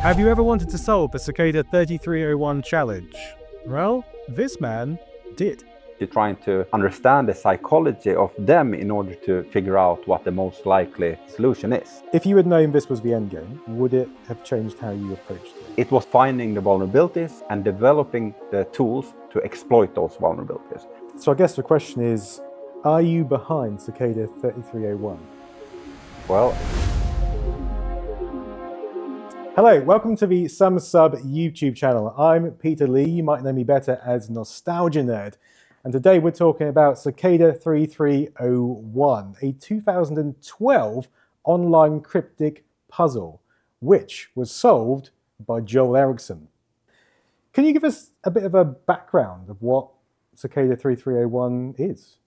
Have you ever wanted to solve the Cicada 3301 challenge? Well, this man did. You're trying to understand the psychology of them in order to figure out what the most likely solution is. If you had known this was the end game, would it have changed how you approached it? It was finding the vulnerabilities and developing the tools to exploit those vulnerabilities. So I guess the question is, are you behind Cicada 3301? Well, hello, welcome to the Sumsub YouTube channel. I'm Peter Leigh, you might know me better as Nostalgia Nerd. And today we're talking about Cicada 3301, a 2012 online cryptic puzzle, which was solved by Joel Eriksson. Can you give us a bit of a background of what Cicada 3301 is?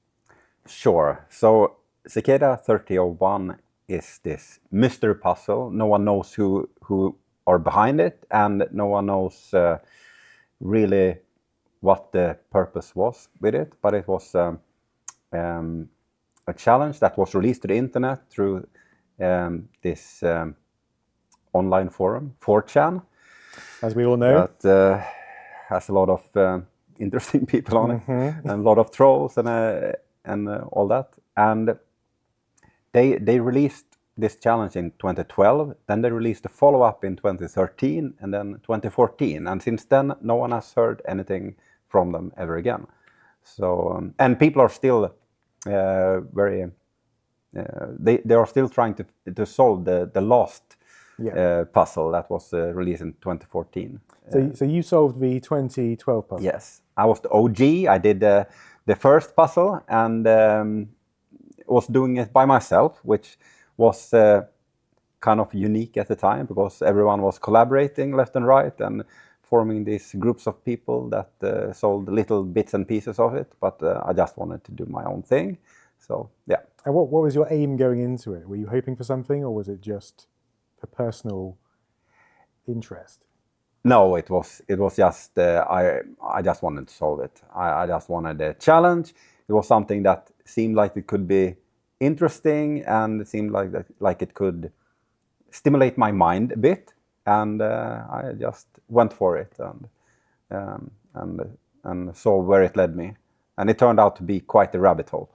sure. So Cicada 3001 is this mystery puzzle. No one knows who are behind it, and no one knows really what the purpose was with it. But it was a challenge that was released to the internet through this online forum, 4chan. As we all know. That has a lot of interesting people on it, and a lot of trolls and all that. And they released this challenge in 2012, then they released a follow-up in 2013, and then 2014. And since then, no one has heard anything from them ever again. So, and people are still they are still trying to solve the last puzzle that was released in 2014. So you solved the 2012 puzzle? Yes, I was the OG. I did the first puzzle and was doing it by myself, which was kind of unique at the time because everyone was collaborating left and right and forming these groups of people that sold little bits and pieces of it. But I just wanted to do my own thing. So, yeah. And what was your aim going into it? Were you hoping for something, or was it just for personal interest? No, it was just I just wanted to solve it. I just wanted a challenge. It was something that seemed like it could be interesting, and it seemed like it could stimulate my mind a bit, and I just went for it and saw where it led me, and it turned out to be quite a rabbit hole.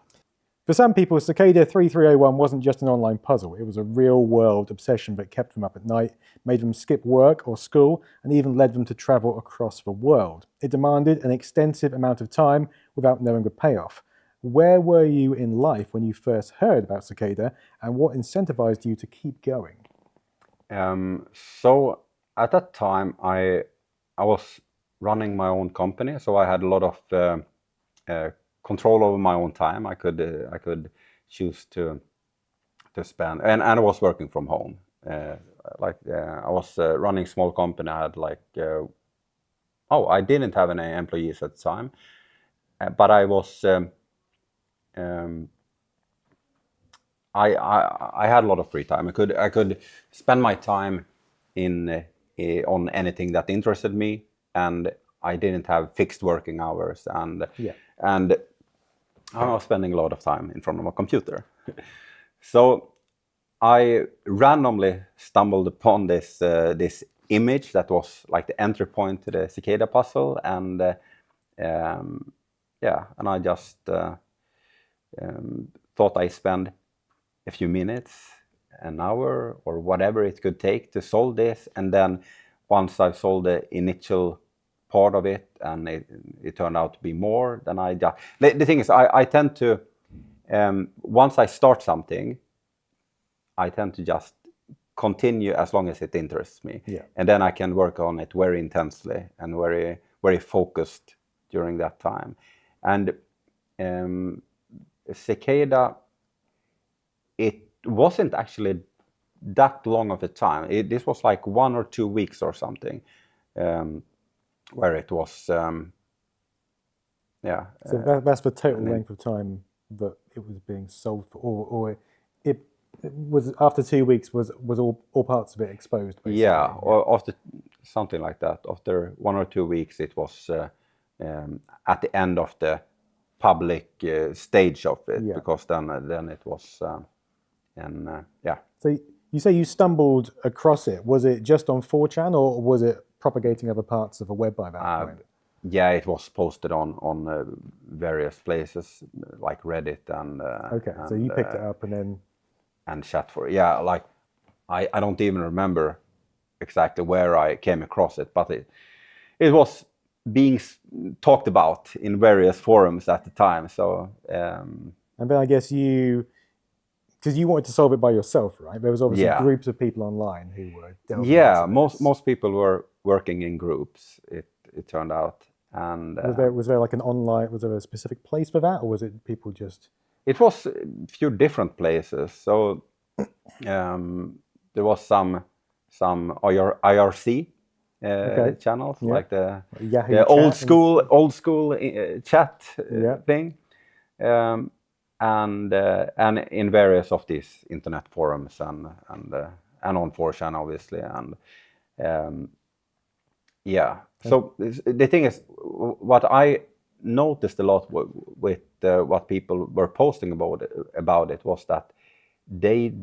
For some people, Cicada 3301 wasn't just an online puzzle. It was a real-world obsession that kept them up at night, made them skip work or school, and even led them to travel across the world. It demanded an extensive amount of time without knowing the payoff. Where were you in life when you first heard about Cicada, and what incentivized you to keep going? So at that time, I was running my own company, so I had a lot of control over my own time. I could choose to spend, and I was working from home. I was running a small company. I had I didn't have any employees at the time, but I was. I had a lot of free time. I could spend my time on anything that interested me, and I didn't have fixed working hours, and I was spending a lot of time in front of a computer. So I randomly stumbled upon this image that was like the entry point to the Cicada puzzle, and and I just thought I'd spend a few minutes, an hour, or whatever it could take to solve this. And then once I've solved the initial part of it, and it turned out to be more, then I just... The thing is, I tend to, once I start something, I tend to just continue as long as it interests me. Yeah. And then I can work on it very intensely and very, very focused during that time. And Cicada, it wasn't actually that long of a time. This was like 1 or 2 weeks or something, where it was, So that's the total length of time that it was being sold for, or it was after 2 weeks was all parts of it exposed, basically. Yeah, or after something like that. After 1 or 2 weeks, it was at the end of the public stage of it, because then it was, So You say you stumbled across it. Was it just on 4chan, or was it propagating other parts of a web by that point? Yeah, it was posted on various places like Reddit and Okay, so you picked it up and then chat for yeah. Like I don't even remember exactly where I came across it, but it was being talked about in various forums at the time. So and then I guess because you wanted to solve it by yourself, right? There was obviously groups of people online who were delving into this. most people were working in groups. It turned out, and was there like an online? Was there a specific place for that, or was it people just? It was a few different places. So there was some IRC channels, like the old school chat thing. And in various of these internet forums and on 4chan obviously, and so the thing is, what I noticed a lot with what people were posting about it was that they,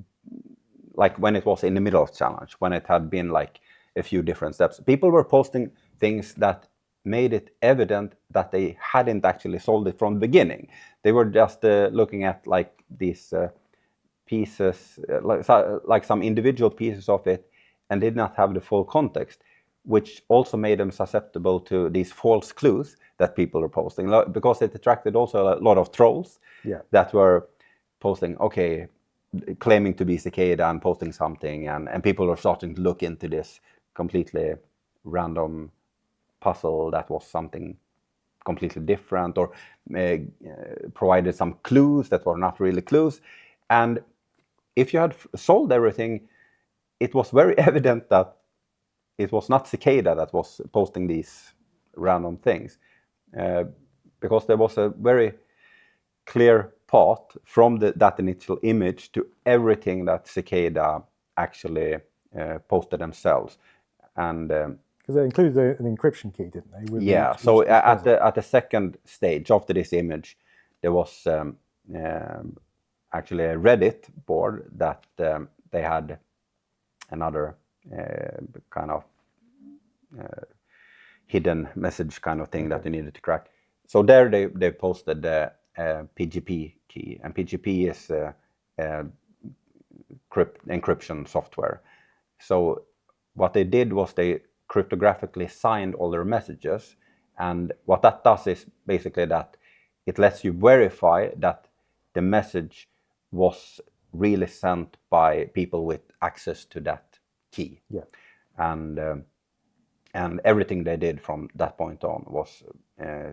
like when it was in the middle of challenge, when it had been like a few different steps, people were posting things that made it evident that they hadn't actually solved it from the beginning. They were just looking at like these pieces, like some individual pieces of it, and did not have the full context, which also made them susceptible to these false clues that people are posting, because it attracted also a lot of trolls that were posting, claiming to be Cicada and posting something, and people were starting to look into this completely random puzzle that was something completely different, or provided some clues that were not really clues. And if you had solved everything, it was very evident that it was not Cicada that was posting these random things, because there was a very clear path from that initial image to everything that Cicada actually posted themselves. And because they included an encryption key, didn't they? So at the second stage after this image, there was actually a Reddit board that they had another kind of hidden message kind of thing that you needed to crack. So there they posted the PGP key, and PGP is encryption software. So what they did was they cryptographically signed all their messages, and what that does is basically that it lets you verify that the message was really sent by people with access to that key. And everything they did from that point on was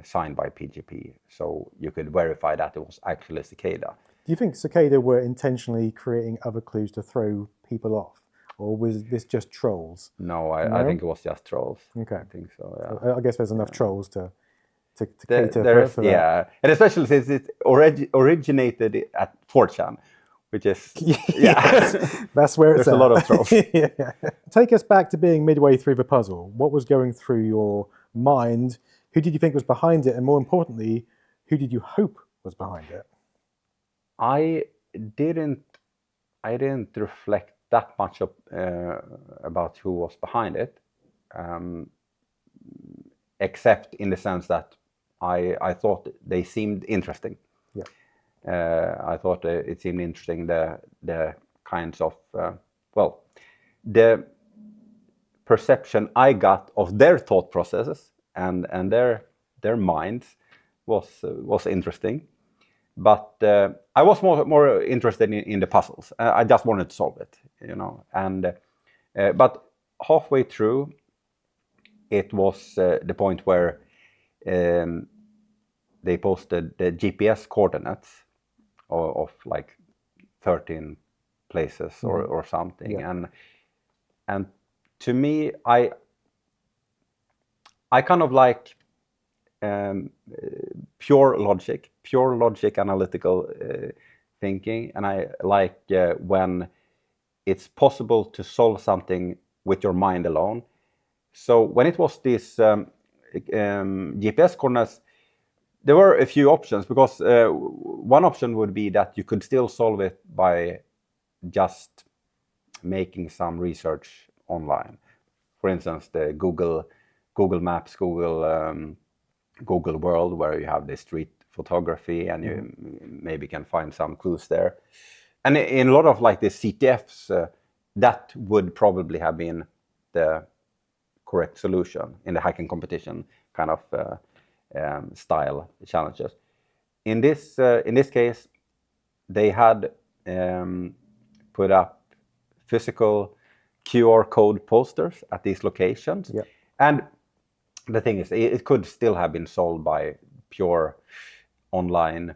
signed by PGP, so you could verify that it was actually Cicada. Do you think Cicada were intentionally creating other clues to throw people off? Or was this just trolls? No, I think it was just trolls. Okay. I think so, yeah. I guess there's enough trolls to cater for that. Yeah, and especially since it originated at 4chan, which is, that's where it's there's a lot of trolls. Take us back to being midway through the puzzle. What was going through your mind? Who did you think was behind it? And more importantly, who did you hope was behind it? I didn't reflect that much about who was behind it, except in the sense that I thought they seemed interesting. I thought it seemed interesting, the kinds of the perception I got of their thought processes and their minds was interesting. But I was more interested in the puzzles. I just wanted to solve it, And but halfway through, it was the point where they posted the GPS coordinates of like 13 places or something, and to me, I kind of like pure logic, analytical thinking, and I like when it's possible to solve something with your mind alone. So when it was these GPS coordinates, there were a few options, because one option would be that you could still solve it by just making some research online. For instance, the Google Maps, Google World, where you have the street photography, and you maybe can find some clues there. And in a lot of like the CTFs, that would probably have been the correct solution in the hacking competition kind of style challenges. In this case, they had put up physical QR code posters at these locations, and the thing is, it could still have been solved by pure online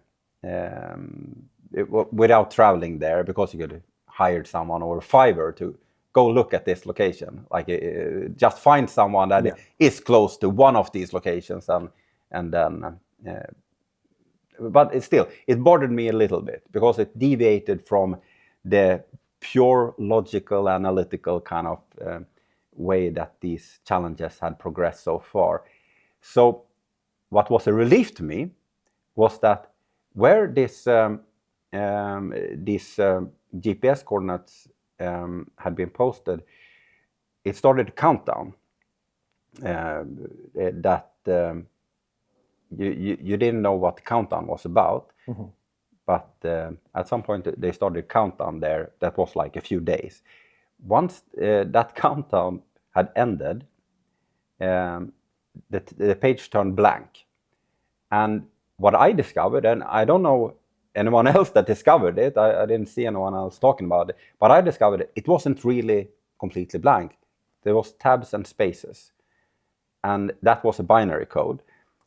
without traveling there, because you could hire someone over Fiverr to go look at this location. Like just find someone that is close to one of these locations, and then. But it bothered me a little bit because it deviated from the pure logical, analytical kind of way that these challenges had progressed so far. So what was a relief to me was that where these GPS coordinates had been posted, it started a countdown that you didn't know what the countdown was about, but at some point they started a countdown there that was like a few days. Once that countdown had ended, the page turned blank. And what I discovered, and I don't know anyone else that discovered it, I didn't see anyone else talking about it, but I discovered it wasn't really completely blank. There was tabs and spaces, and that was a binary code.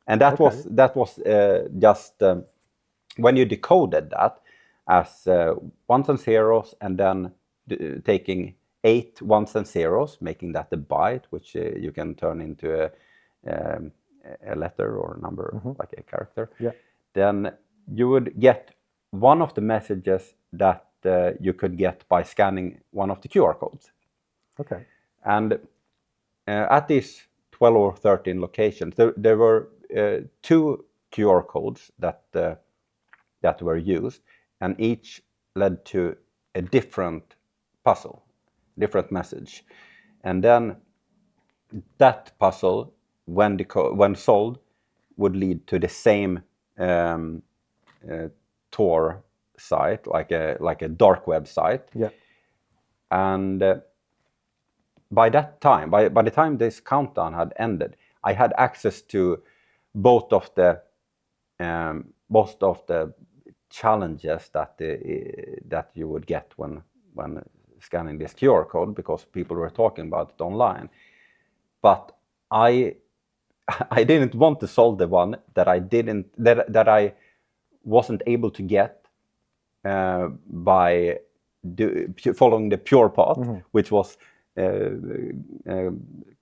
And that was just when you decoded that as ones and zeros, and then taking 8 ones and zeros, making that a byte, which you can turn into a letter or a number, like a character. Then you would get one of the messages that you could get by scanning one of the QR codes. And at these 12 or 13 locations, there were 2 QR codes that were used, and each led to a different puzzle, different message. And then that puzzle, when solved, would lead to the same Tor site, like a dark web site. And by that time, by the time this countdown had ended, I had access to both of the challenges that you would get when scanning this QR code, because people were talking about it online. But I didn't want to solve the one that I wasn't able to get by following the pure path, which was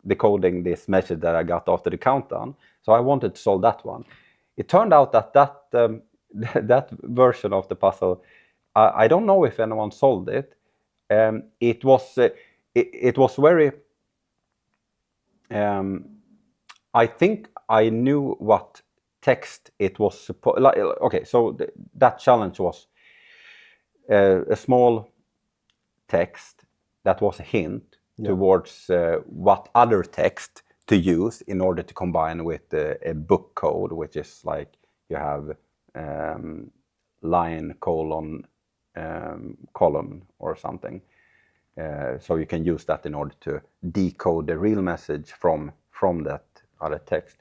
decoding this message that I got after the countdown. So I wanted to solve that one. It turned out that that version of the puzzle, I don't know if anyone solved it. It was very. I think I knew what text it was supposed. Okay, so that challenge was a small text that was a hint towards what other text to use in order to combine with a book code, which is like you have line colon column or something. So you can use that in order to decode the real message from that other text.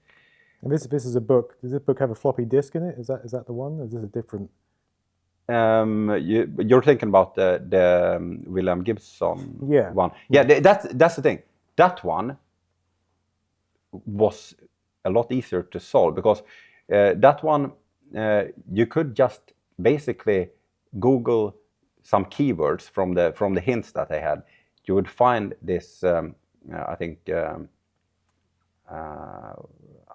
And this is a book. Does this book have a floppy disk in it? Is that the one? Or is this a different? You're thinking about the William Gibson one. Yeah, that's the thing. That one was a lot easier to solve, because that one you could just basically Google some keywords from the hints that they had. You would find this I think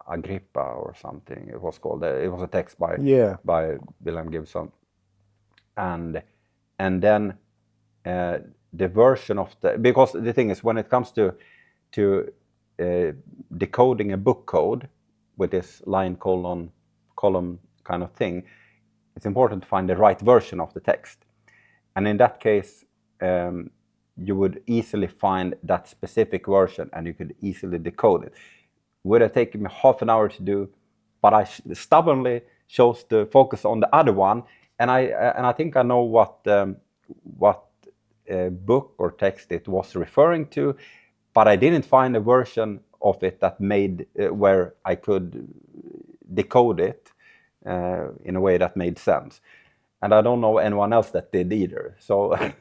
Agrippa or something it was called. It was a text by William Gibson, and then the version of because the thing is, when it comes to decoding a book code with this line colon column kind of thing, it's important to find the right version of the text. And in that case, you would easily find that specific version and you could easily decode it. Would have taken me half an hour to do, but I stubbornly chose to focus on the other one, and I think I know what book or text it was referring to, but I didn't find a version of it that made where I could decode it in a way that made sense. And I don't know anyone else that did either. So Okay.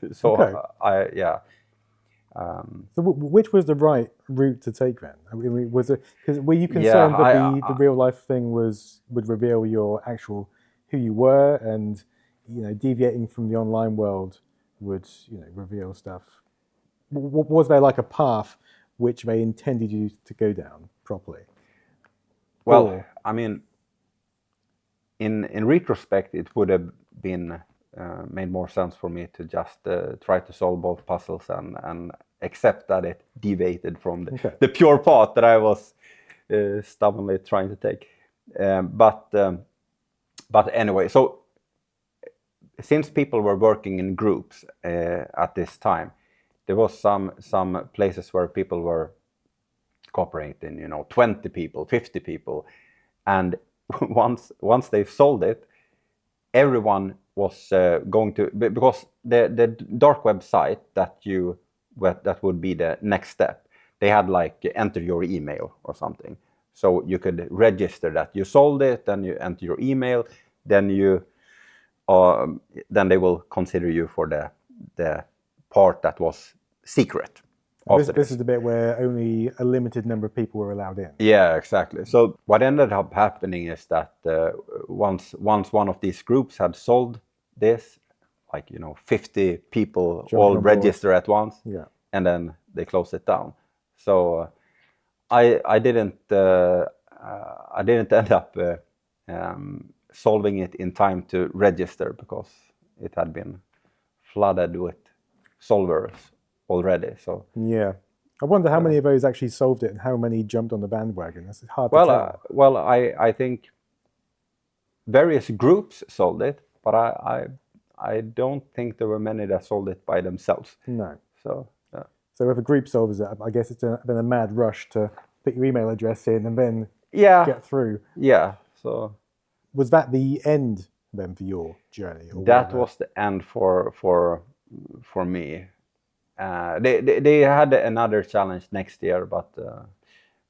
So which was the right route to take then? I mean, was it, because were you concerned that the real life thing would reveal your actual who you were, and deviating from the online world would reveal stuff? Was there like a path which they intended you to go down properly? Well, I mean, in retrospect, it would have been made more sense for me to just try to solve both puzzles and accept that it deviated from the pure path that I was stubbornly trying to take. But anyway, so since people were working in groups at this time, there was some places where people were cooperating, 20 people, 50 people, and once they've sold it, everyone was going to, because the dark web site that would be the next step. They had like enter your email or something, so you could register that you sold it, then you enter your email, then they will consider you for the part that was secret. This is the bit where only a limited number of people were allowed in. Yeah, exactly. So what ended up happening is that once one of these groups had sold this, 50 people all register at once, and then they close it down. So I didn't end up solving it in time to register, because it had been flooded with solvers already. So yeah, I wonder how many of those actually solved it and how many jumped on the bandwagon. It's hard to tell. Well, I think various groups sold it, but I don't think there were many that sold it by themselves. No. So so if a group solves it, I guess it's been a mad rush to put your email address in and then get through. Yeah. So was that the end then for your journey? That was the end for me. They had another challenge next year, but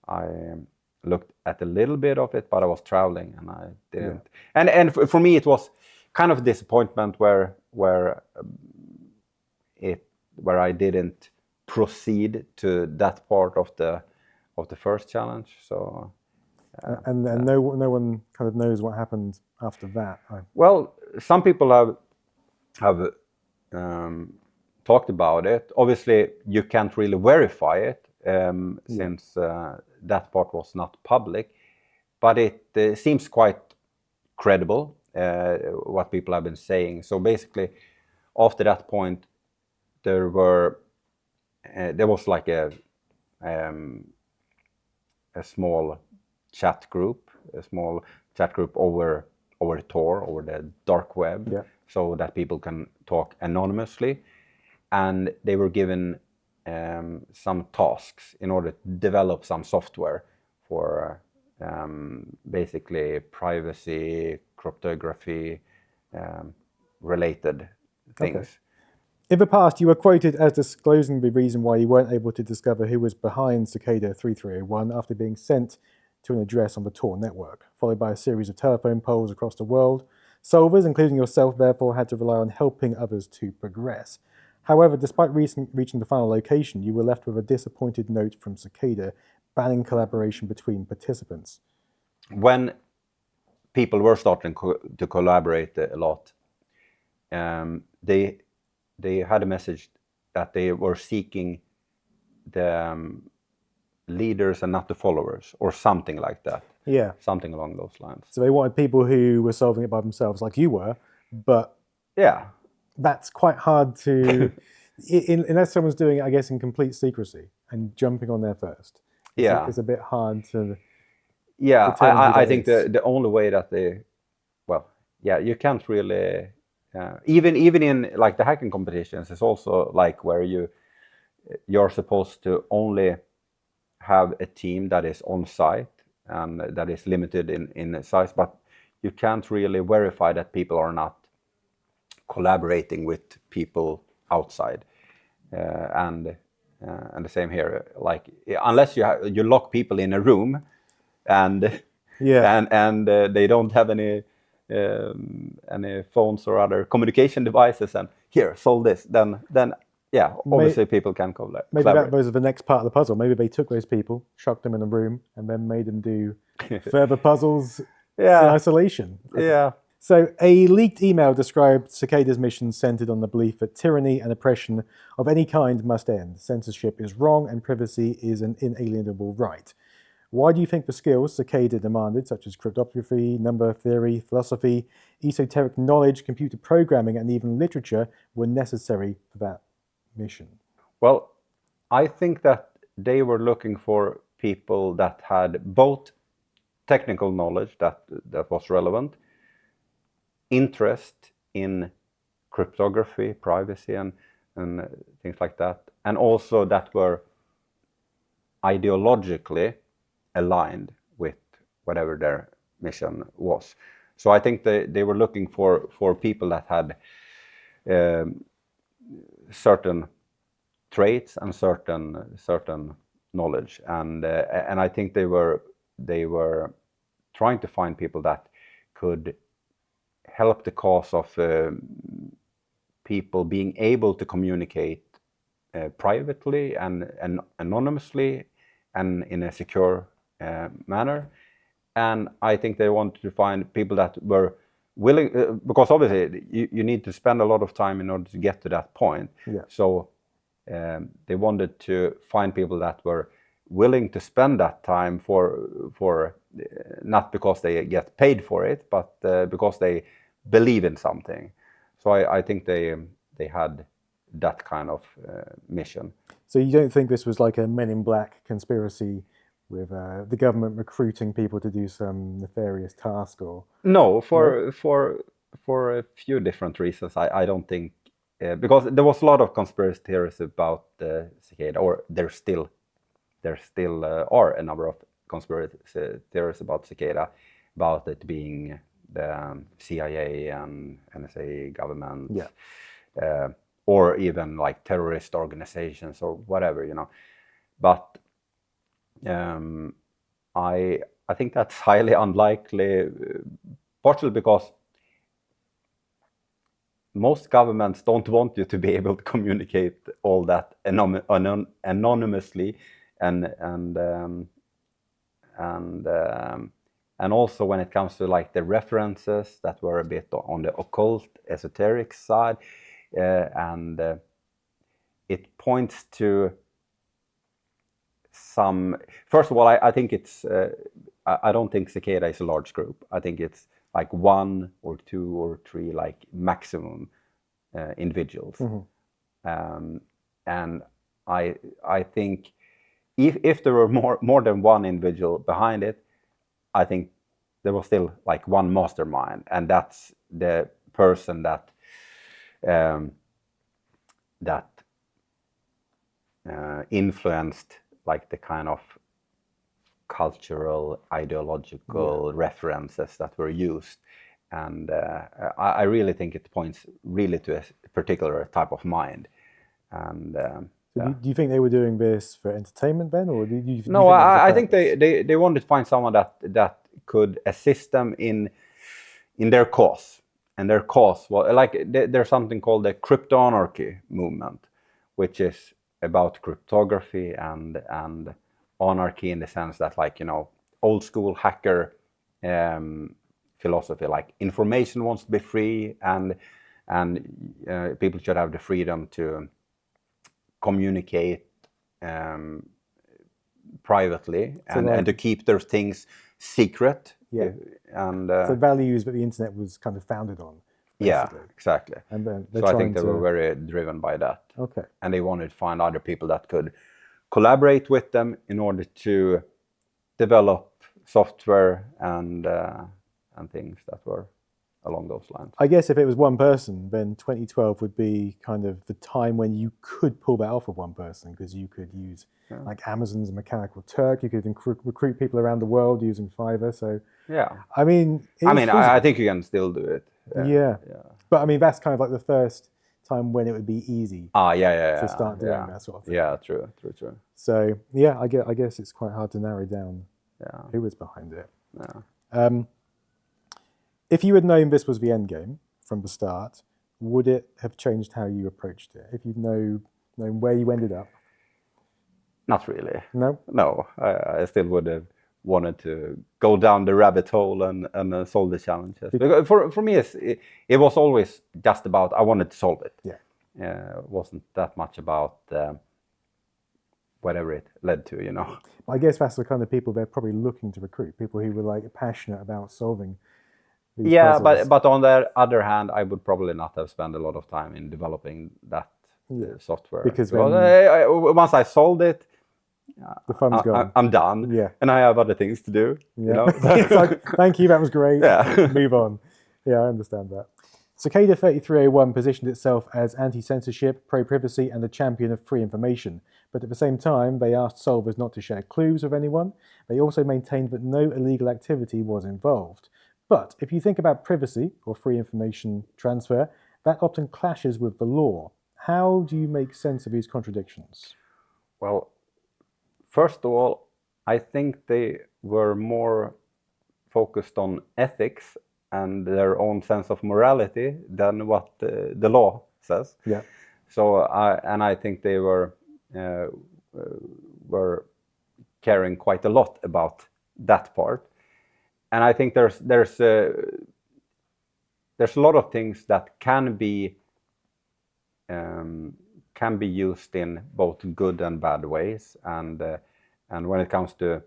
I looked at a little bit of it, but I was traveling and I didn't. Yeah. And for me, it was kind of a disappointment where I didn't proceed to that part of the first challenge. So and no one kind of knows what happened after that. Well, some people have talked about it. Obviously, you can't really verify it since that part was not public, but it seems quite credible what people have been saying. So basically, after that point, there was like a small chat group over Tor, over the dark web, so that people can talk anonymously. And they were given some tasks in order to develop some software for basically privacy, cryptography related things. Okay. In the past, you were quoted as disclosing the reason why you weren't able to discover who was behind Cicada 3301 after being sent to an address on the Tor network, followed by a series of telephone polls across the world. Solvers, including yourself, therefore had to rely on helping others to progress. However, despite reaching the final location, you were left with a disappointed note from Cicada banning collaboration between participants. When people were starting to collaborate a lot, they had a message that they were seeking the leaders and not the followers, or something like that. Yeah. Something along those lines. So they wanted people who were solving it by themselves, like you were, but yeah, that's quite hard to, unless someone's doing it, I guess, in complete secrecy and jumping on there first. It's a bit hard to. Yeah, I think the only way that you can't really, even in like the hacking competitions, it's also like where you you're supposed to only have a team that is on site and that is limited in size, but you can't really verify that people are not collaborating with people outside. And the same here, like unless you lock people in a room and they don't have any phones or other communication devices, and here, solve this, then yeah, obviously people can collaborate. Maybe that was the next part of the puzzle. Maybe they took those people, chucked them in a room, and then made them do further puzzles in isolation. Yeah. So a leaked email described Cicada's mission centered on the belief that tyranny and oppression of any kind must end. Censorship is wrong and privacy is an inalienable right. Why do you think the skills Cicada demanded, such as cryptography, number theory, philosophy, esoteric knowledge, computer programming, and even literature, were necessary for that mission? Well, I think that they were looking for people that had both technical knowledge that was relevant, interest in cryptography, privacy, and things like that, and also that were ideologically aligned with whatever their mission was. So I think they were looking for people that had certain traits and certain knowledge, and I think they were trying to find people that could help the cause of people being able to communicate privately and anonymously and in a secure manner. And I think they wanted to find people that were willing, because obviously you need to spend a lot of time in order to get to that point. Yeah. So they wanted to find people that were willing to spend that time for not because they get paid for it, but because they believe in something. So I think they had that kind of mission. So you don't think this was like a Men in Black conspiracy with the government recruiting people to do some nefarious task, or? No, for a few different reasons. I don't think, because there was a lot of conspiracy theories about Cicada, or there still are a number of conspiracy theories about Cicada, about it being the CIA and NSA government, or even like terrorist organizations or whatever, But I think that's highly unlikely, partially because most governments don't want you to be able to communicate all that anonymously, and also when it comes to like the references that were a bit on the occult, esoteric side, and it points to some. First of all, I think it's. I don't think Cicada is a large group. I think it's like 1 or 2 or 3, like maximum individuals, and I think if there were more than one individual behind it, I think there was still like one mastermind, and that's the person that influenced like the kind of cultural, ideological references that were used. And I really think it points really to a particular type of mind. And do you think they were doing this for entertainment then, or do you? No, I think they wanted to find someone that could assist them in their cause. And their cause, well, like there's something called the crypto-anarchy movement, which is about cryptography and anarchy in the sense that, like, old school hacker philosophy, like information wants to be free, and people should have the freedom to communicate privately, and to keep their things secret. Yeah. And so values that the internet was kind of founded on. Basically. Yeah, exactly. And then so I think they were very driven by that. Okay. And they wanted to find other people that could collaborate with them in order to develop software and things that were along those lines. I guess if it was one person, then 2012 would be kind of the time when you could pull that off of one person, because you could use like Amazon's Mechanical Turk, you could recruit people around the world using Fiverr. So I mean, I think you can still do it. But I mean, that's kind of like the first time when it would be easy to start doing that sort of thing. Yeah, true. So yeah, I guess it's quite hard to narrow down who was behind it. If you had known this was the end game from the start, would it have changed how you approached it? If you'd known where you ended up? Not really. No? No, I still would have wanted to go down the rabbit hole and solve the challenges. Because for me, it was always just about, I wanted to solve it. It wasn't that much about whatever it led to, I guess that's the kind of people they're probably looking to recruit, people who were like passionate about solving these puzzles. but on the other hand, I would probably not have spent a lot of time in developing that software. Because once I solved it, the fun's gone. I'm done, and I have other things to do. It's like, thank you, that was great. Move on. Yeah, I understand that. Cicada 3301 positioned itself as anti-censorship, pro-privacy, and a champion of free information. But at the same time, they asked solvers not to share clues with anyone. They also maintained that no illegal activity was involved. But if you think about privacy or free information transfer, that often clashes with the law. How do you make sense of these contradictions? Well, first of all, I think they were more focused on ethics and their own sense of morality than what the law says. So I think they were caring quite a lot about that part. And I think there's a lot of things that can be used in both good and bad ways. And when it comes to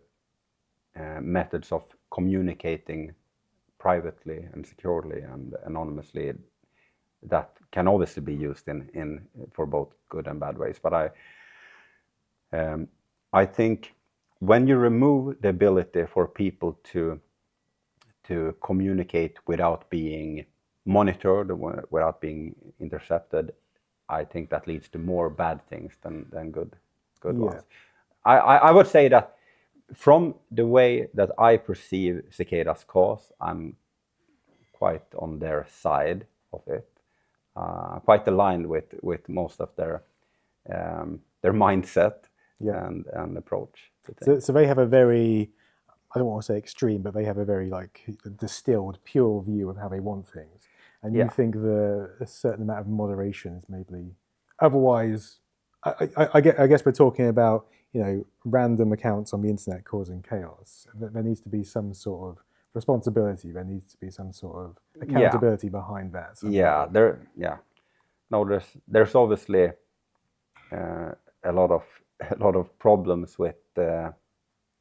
methods of communicating privately and securely and anonymously, that can obviously be used in for both good and bad ways. But I think when you remove the ability for people to communicate without being monitored, without being intercepted, I think that leads to more bad things than good ones. I would say that from the way that I perceive Cicada's cause, I'm quite on their side of it, quite aligned with most of their mindset and approach to things. So they have a very, I don't want to say extreme, but they have a very like distilled, pure view of how they want things. And you think a certain amount of moderation is maybe, otherwise, I guess we're talking about, random accounts on the internet causing chaos. There needs to be some sort of responsibility. There needs to be some sort of accountability behind that. No, there's obviously a lot of problems with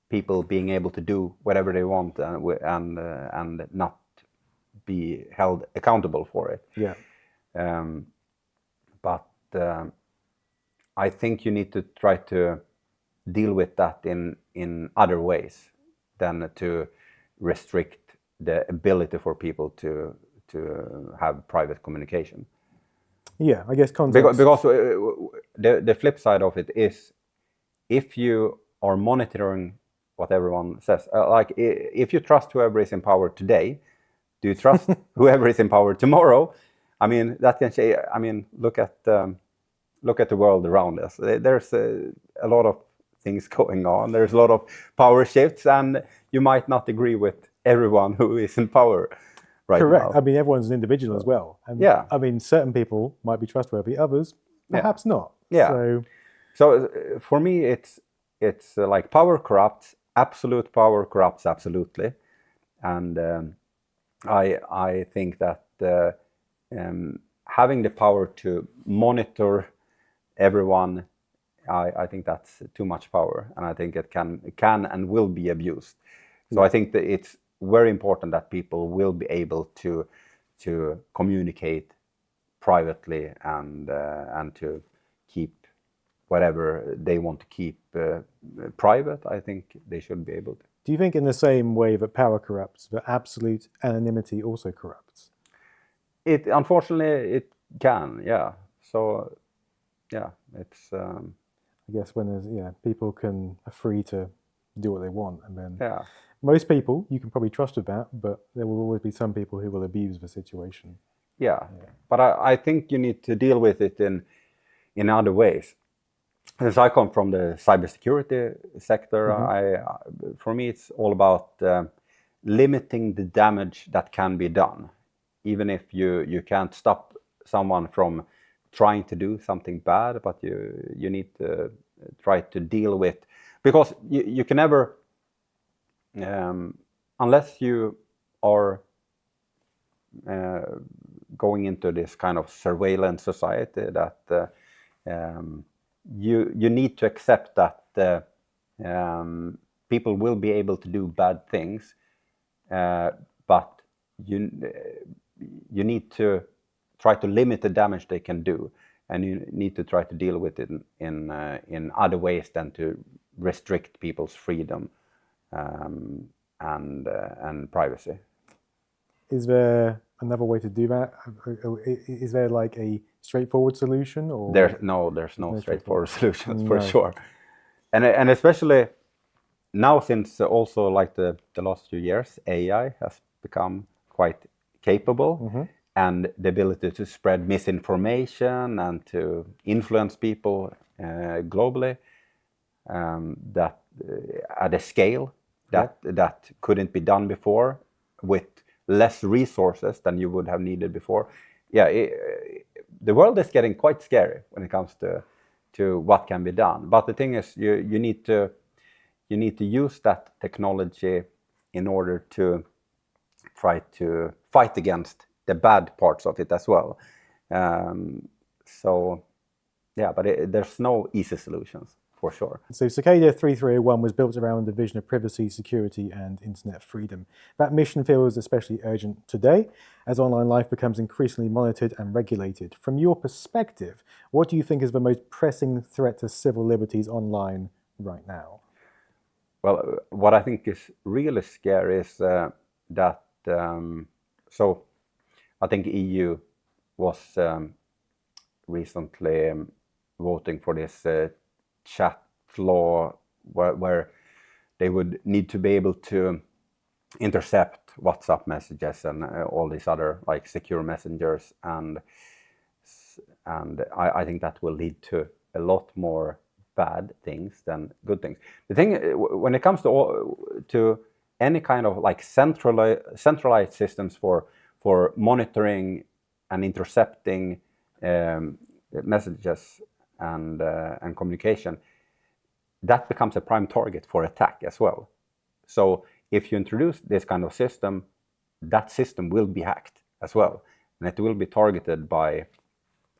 people being able to do whatever they want and not be held accountable for it. But I think you need to try to deal with that in other ways than to restrict the ability for people to have private communication. I guess context. Because the flip side of it is, if you are monitoring what everyone says, like if you trust whoever is in power today, do you trust whoever is in power tomorrow? I mean, that can change. I mean, look at the world around us. There's a lot of things going on. There's a lot of power shifts, and you might not agree with everyone who is in power right Correct. now. I mean, everyone's an individual as well. And I mean, certain people might be trustworthy, others perhaps not. So for me, it's like power corrupts. Absolute power corrupts absolutely, and I think that having the power to monitor everyone, I think that's too much power, and I think it can and will be abused. So I think that it's very important that people will be able to communicate privately and to keep whatever they want to keep private. I think they should be able to. Do you think in the same way that power corrupts, that absolute anonymity also corrupts? It unfortunately it can, yeah. So, yeah, it's I guess when there's people are free to do what they want, and then yeah, most people you can probably trust with that, but there will always be some people who will abuse the situation. yeah. But I think you need to deal with it in other ways. As I come from the cybersecurity sector, for me it's all about limiting the damage that can be done, even if you can't stop someone from trying to do something bad, but you need to try to deal with, because you can never, unless you are going into this kind of surveillance society, that you need to accept that people will be able to do bad things, but you need to try to limit the damage they can do, and you need to try to deal with it in other ways than to restrict people's freedom and privacy. Is there another way to do that? Is there like a straightforward solution, or There's no straightforward solutions for sure, and especially now, since also like the last few years, AI has become quite capable, and the ability to spread misinformation and to influence people globally, that at a scale that couldn't be done before, with less resources than you would have needed before. Yeah, the world is getting quite scary when it comes to what can be done. But the thing is, you need to use that technology in order to try to fight against the bad parts of it as well. So, yeah, but there's no easy solutions, for sure. So Cicada 3301 was built around the vision of privacy, security, and internet freedom. That mission feels especially urgent today, as online life becomes increasingly monitored and regulated. From your perspective, what do you think is the most pressing threat to civil liberties online right now? Well, what I think is really scary is that, so I think EU was recently voting for this chat law where they would need to be able to intercept WhatsApp messages and all these other like secure messengers, and I think that will lead to a lot more bad things than good things. The thing when it comes to any kind of like centralized systems for monitoring and intercepting messages and communication, that becomes a prime target for attack as well. So if you introduce this kind of system, that system will be hacked as well, and it will be targeted by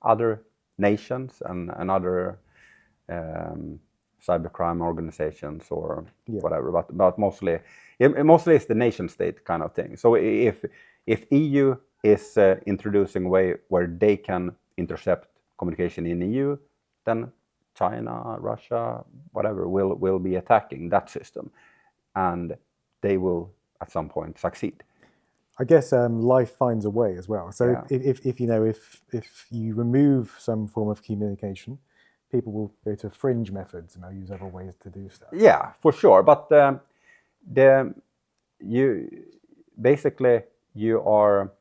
other nations and other cybercrime organizations or whatever. But mostly it's the nation state kind of thing. So if EU is introducing a way where they can intercept communication in EU, then China, Russia, whatever will be attacking that system, and they will at some point succeed. I guess life finds a way as well. So if you remove some form of communication, people will go to fringe methods and they'll use other ways to do stuff. Yeah, for sure. But you are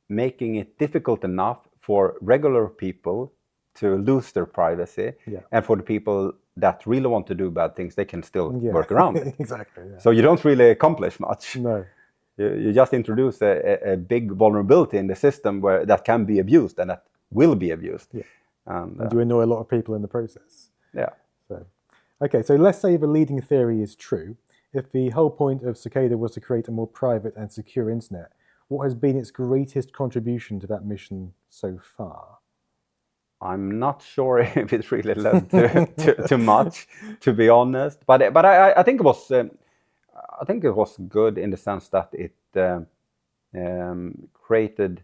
making it difficult enough for regular people to lose their privacy, and for the people that really want to do bad things, they can still work around it. Exactly. Yeah. So you don't really accomplish much. No. You just introduce a big vulnerability in the system that can be abused and that will be abused. Yeah. And you annoy a lot of people in the process. Yeah. So let's say the leading theory is true. If the whole point of Cicada was to create a more private and secure internet, what has been its greatest contribution to that mission so far? I'm not sure if it really led to much, to be honest. But I think it was good in the sense that it created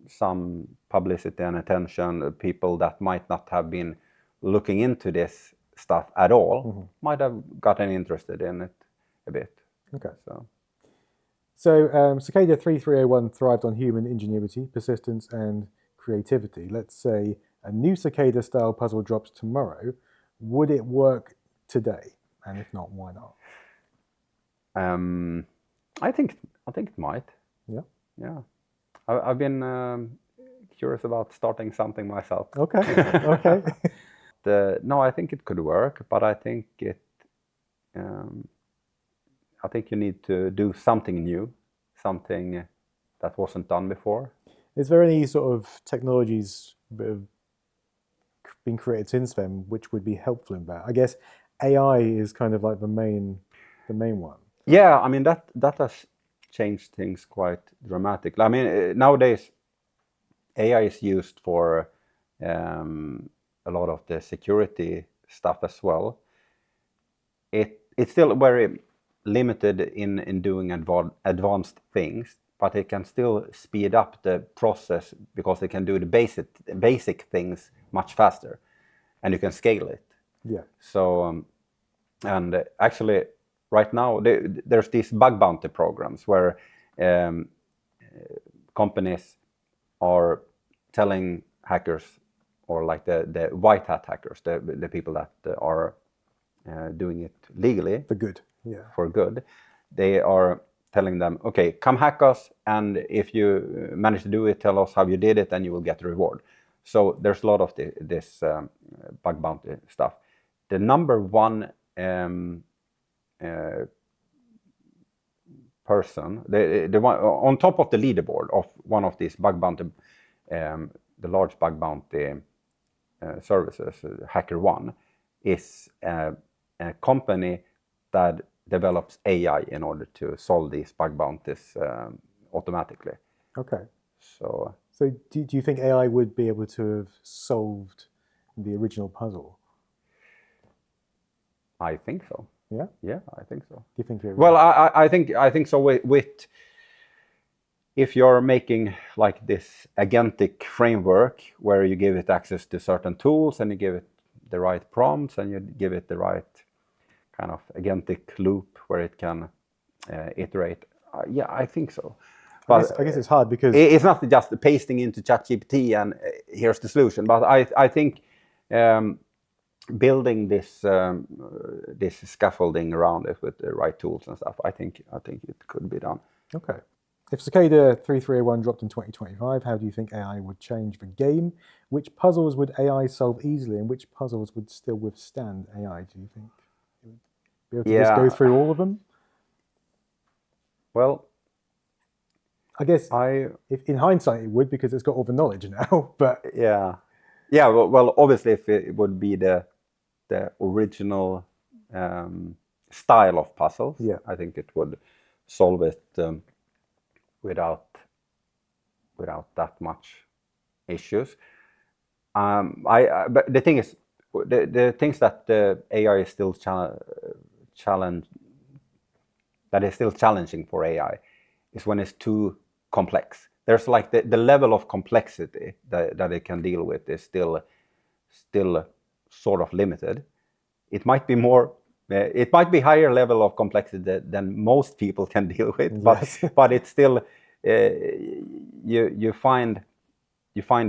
some publicity and attention. People that might not have been looking into this stuff at all might have gotten interested in it a bit. Okay. So. So Cicada 3301 thrived on human ingenuity, persistence, and creativity. Let's say a new Cicada-style puzzle drops tomorrow. Would it work today? And if not, why not? I think it might. Yeah. Yeah. I've been curious about starting something myself. Okay. Okay. No, I think it could work, but I think you need to do something new, something that wasn't done before. Is there any sort of technologies that have been created since then which would be helpful in that? I guess AI is kind of like the main one. Yeah, I mean that has changed things quite dramatically. I mean nowadays AI is used for a lot of the security stuff as well. It's still very limited in doing advanced things, but it can still speed up the process because it can do the basic things much faster, and you can scale it. Yeah. So and actually right now there's these bug bounty programs where companies are telling hackers, or like the white hat hackers, the people that are doing it legally For good. Yeah. for good, they are telling them, okay, come hack us, and if you manage to do it, tell us how you did it, and you will get a reward. So there's a lot of this bug bounty stuff. The number one person, the one on top of the leaderboard of one of these bug bounty, the large bug bounty services, HackerOne, is a company that develops AI in order to solve these bug bounties automatically. Okay. So do you think AI would be able to have solved the original puzzle? I think so. Yeah? Yeah, I think so. Do you think it Well, I think so with if you're making like this agentic framework where you give it access to certain tools and you give it the right prompts and you give it the right kind of agentic loop where it can iterate. Yeah, I think so. But I guess it's hard because it's not just pasting into ChatGPT and here's the solution. But I think building this this scaffolding around it with the right tools and stuff, I think it could be done. okay. If Cicada 3301 dropped in 2025, how do you think AI would change the game? Which puzzles would AI solve easily, and which puzzles would still withstand AI? Do you think it would be able to just go through all of them? Well, I guess if in hindsight it would, because it's got all the knowledge now. But yeah. Well, obviously, if it would be the original style of puzzles, yeah, I think it would solve it without that much issues. But the thing is, the things that the AI is still challenging for AI is when it's too complex. There's like the level of complexity that it can deal with is still sort of limited. It might be more. It might be higher level of complexity than most people can deal with, yes. but it's still you find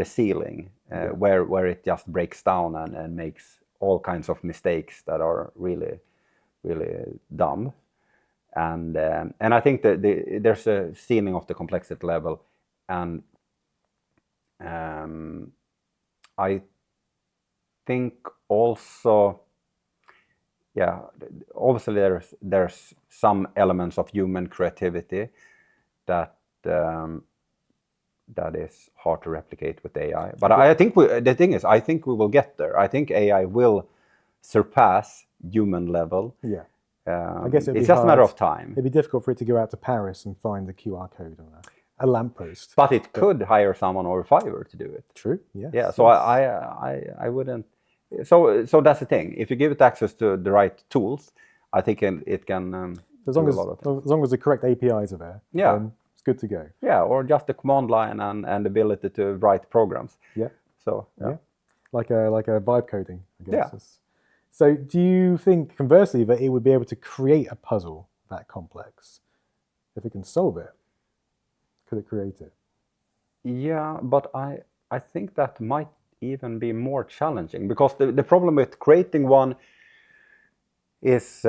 a ceiling where it just breaks down and makes all kinds of mistakes that are really dumb, and I think that there's a ceiling of the complexity level, and I think also. Yeah, obviously there's some elements of human creativity that is hard to replicate with AI. But I think the thing is, I think we will get there. I think AI will surpass human level. Yeah, I guess it's just a matter of time. It'd be difficult for it to go out to Paris and find the QR code on a lamppost. But it could hire someone over Fiverr to do it. True. Yes. Yeah. So I wouldn't. So that's the thing. If you give it access to the right tools, I think it can as long as the correct APIs are there, yeah, it's good to go. Yeah, or just the command line and ability to write programs. Yeah. So yeah, like a vibe coding, I guess. Yeah. So do you think conversely that it would be able to create a puzzle that complex? if it can solve it, could it create it? Yeah, but I think that might even be more challenging, because the problem with creating one is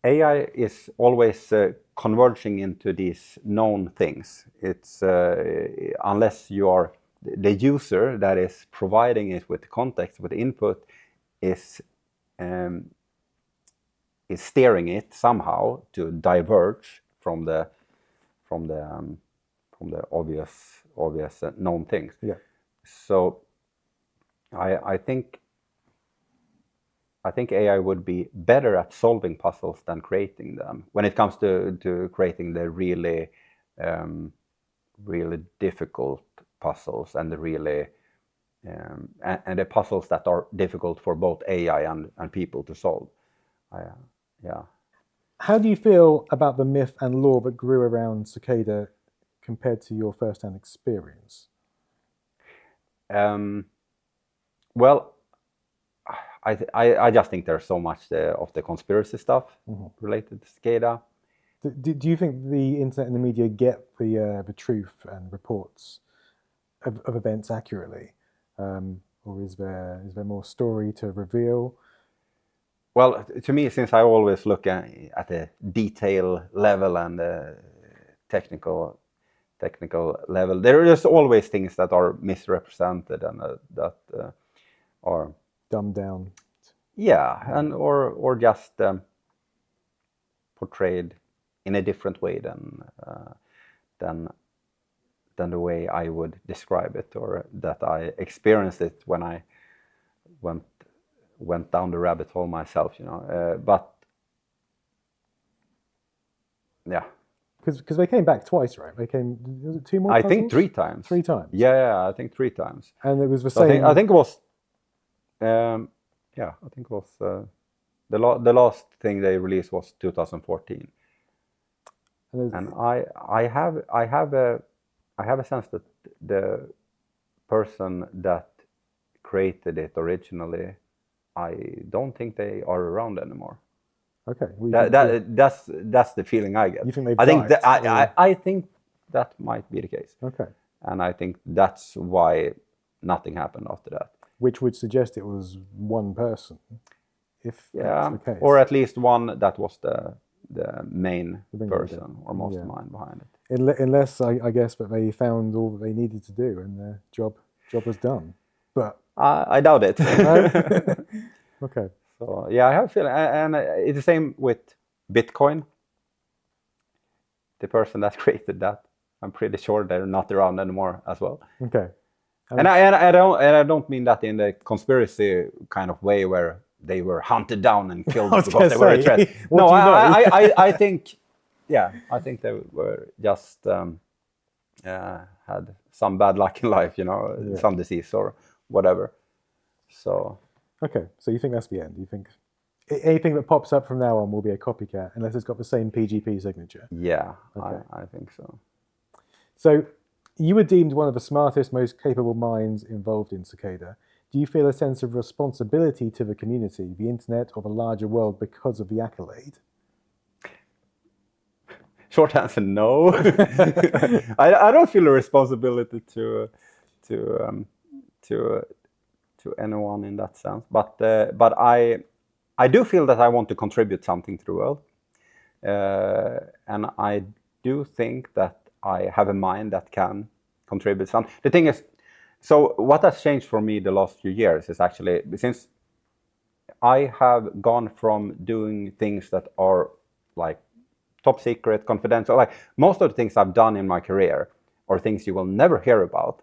AI is always converging into these known things. It's unless you are the user that is providing it with context, with input, is steering it somehow to diverge from the obvious known things. Yeah. So I think AI would be better at solving puzzles than creating them when it comes to creating the really difficult puzzles, and the really and the puzzles that are difficult for both AI and people to solve. Yeah. How do you feel about the myth and lore that grew around Cicada compared to your first-hand experience? Well, I just think there's so much of the conspiracy stuff related to Cicada. Do you think the internet and the media get the truth and reports of events accurately, or is there more story to reveal? Well, to me, since I always look at the detail level and the technical level, there is always things that are misrepresented and that are Dumbed down. Yeah, and or just portrayed in a different way than the way I would describe it, or that I experienced it when I went down the rabbit hole myself, but yeah. Because they came back twice, right? They came, was it 2 more I puzzles? think 3 times. 3 times? Yeah, I think 3 times. And it was the So same... I think it was, I think it was, the last thing they released was 2014. And I have a sense that the person that created it originally, I don't think they are around anymore. Okay. That's the feeling I get. You think they've I think that might be the case. Okay. And I think that's why nothing happened after that. Which would suggest it was one person, if that's the case. Or at least one that was the main person or mastermind behind it. Unless I guess that they found all that they needed to do and their job was done. But I doubt it. Okay. So yeah, I have a feeling, and it's the same with Bitcoin. The person that created that, I'm pretty sure they're not around anymore as well. Okay. And I don't mean that in the conspiracy kind of way where they were hunted down and killed because they were a threat. No, I think, I think they were just had some bad luck in life, some disease or whatever. So. Okay, so you think that's the end? You think anything that pops up from now on will be a copycat unless it's got the same PGP signature? Yeah, okay. I think so. So you were deemed one of the smartest, most capable minds involved in Cicada. Do you feel a sense of responsibility to the community, the internet, or the larger world because of the accolade? Short answer, no. I don't feel a responsibility to anyone in that sense, but I do feel that I want to contribute something to the world, and I do think that I have a mind that can contribute something. The thing is, so what has changed for me the last few years is actually, since I have gone from doing things that are like top secret, confidential, like most of the things I've done in my career are things you will never hear about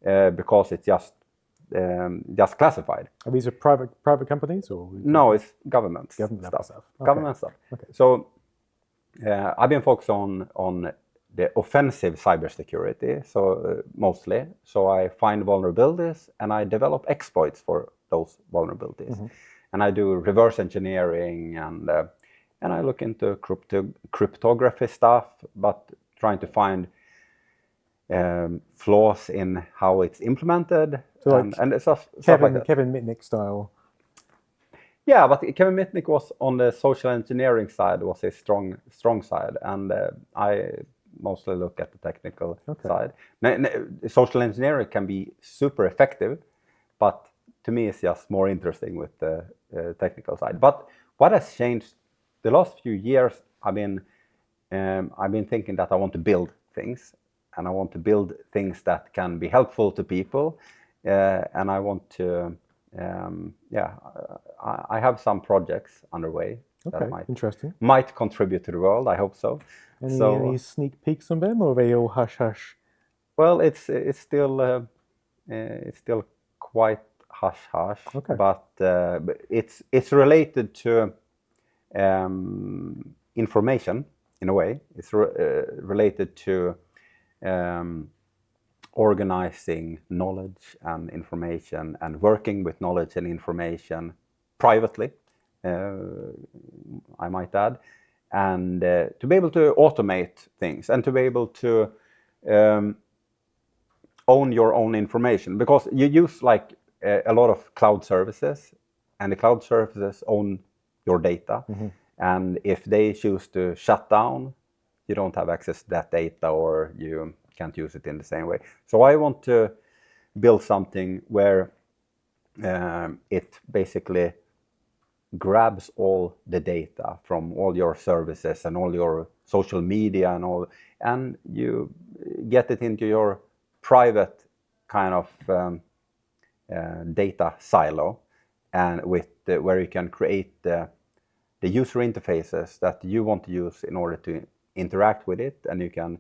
because it's just classified. Are these private companies or? No, it's government stuff. Okay. Government stuff. Okay. So I've been focused on the offensive cybersecurity, so mostly. So I find vulnerabilities and I develop exploits for those vulnerabilities, and I do reverse engineering and I look into cryptography stuff, but trying to find flaws in how it's implemented, so and stuff Kevin, like that. Kevin Mitnick style. Yeah, but Kevin Mitnick was on the social engineering side, was his strong side, and I mostly look at the technical side. Social engineering can be super effective, but to me it's just more interesting with the technical side. But what has changed the last few years? I've been thinking that I want to build things, and I want to build things that can be helpful to people, and I want to. I have some projects underway that might contribute to the world. I hope so. Any sneak peeks on them, or are they all hush hush? Well, it's still quite hush hush, but it's related to information in a way. It's related to organizing knowledge and information and working with knowledge and information privately, I might add, and to be able to automate things and to be able to own your own information, because you use like a lot of cloud services, and the cloud services own your data, and if they choose to shut down, you don't have access to that data, or you can't use it in the same way. So I want to build something where it basically grabs all the data from all your services and all your social media and you get it into your private kind of data silo, and where you can create the user interfaces that you want to use in order to interact with it, and you can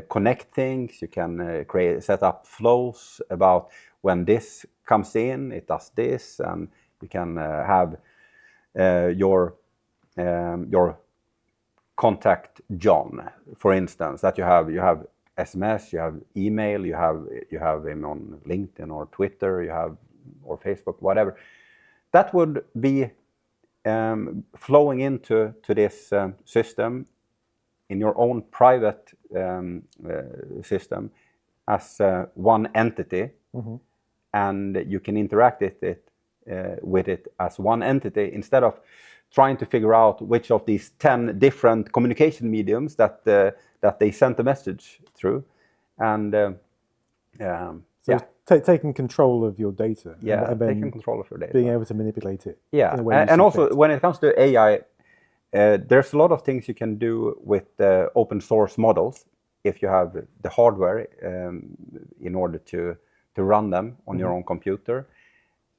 connect things, you can set up flows about when this comes in, it does this, and you can have your contact John, for instance, that you have SMS, you have email, you have him on LinkedIn or Twitter, or Facebook, whatever. That would be flowing into this system in your own private system as one entity, and you can interact with it as one entity, instead of trying to figure out which of these 10 different communication mediums that they sent a message through. And taking control of your data. Taking control of your data. Being able to manipulate it. Yeah, and also fit. When it comes to AI, there's a lot of things you can do with open source models if you have the hardware in order to run them on your own computer.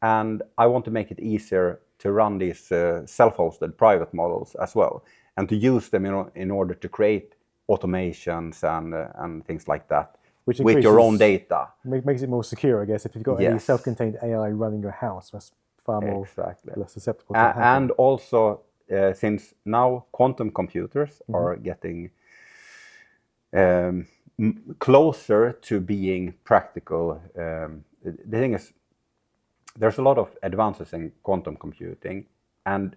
And I want to make it easier to run these self-hosted private models as well, and to use them in order to create automations and things like that with your own data. Makes it more secure, I guess. If you've got any self-contained AI running your house, that's far more less susceptible to happen. And also, since now quantum computers are getting closer to being practical, the thing is, there's a lot of advances in quantum computing, and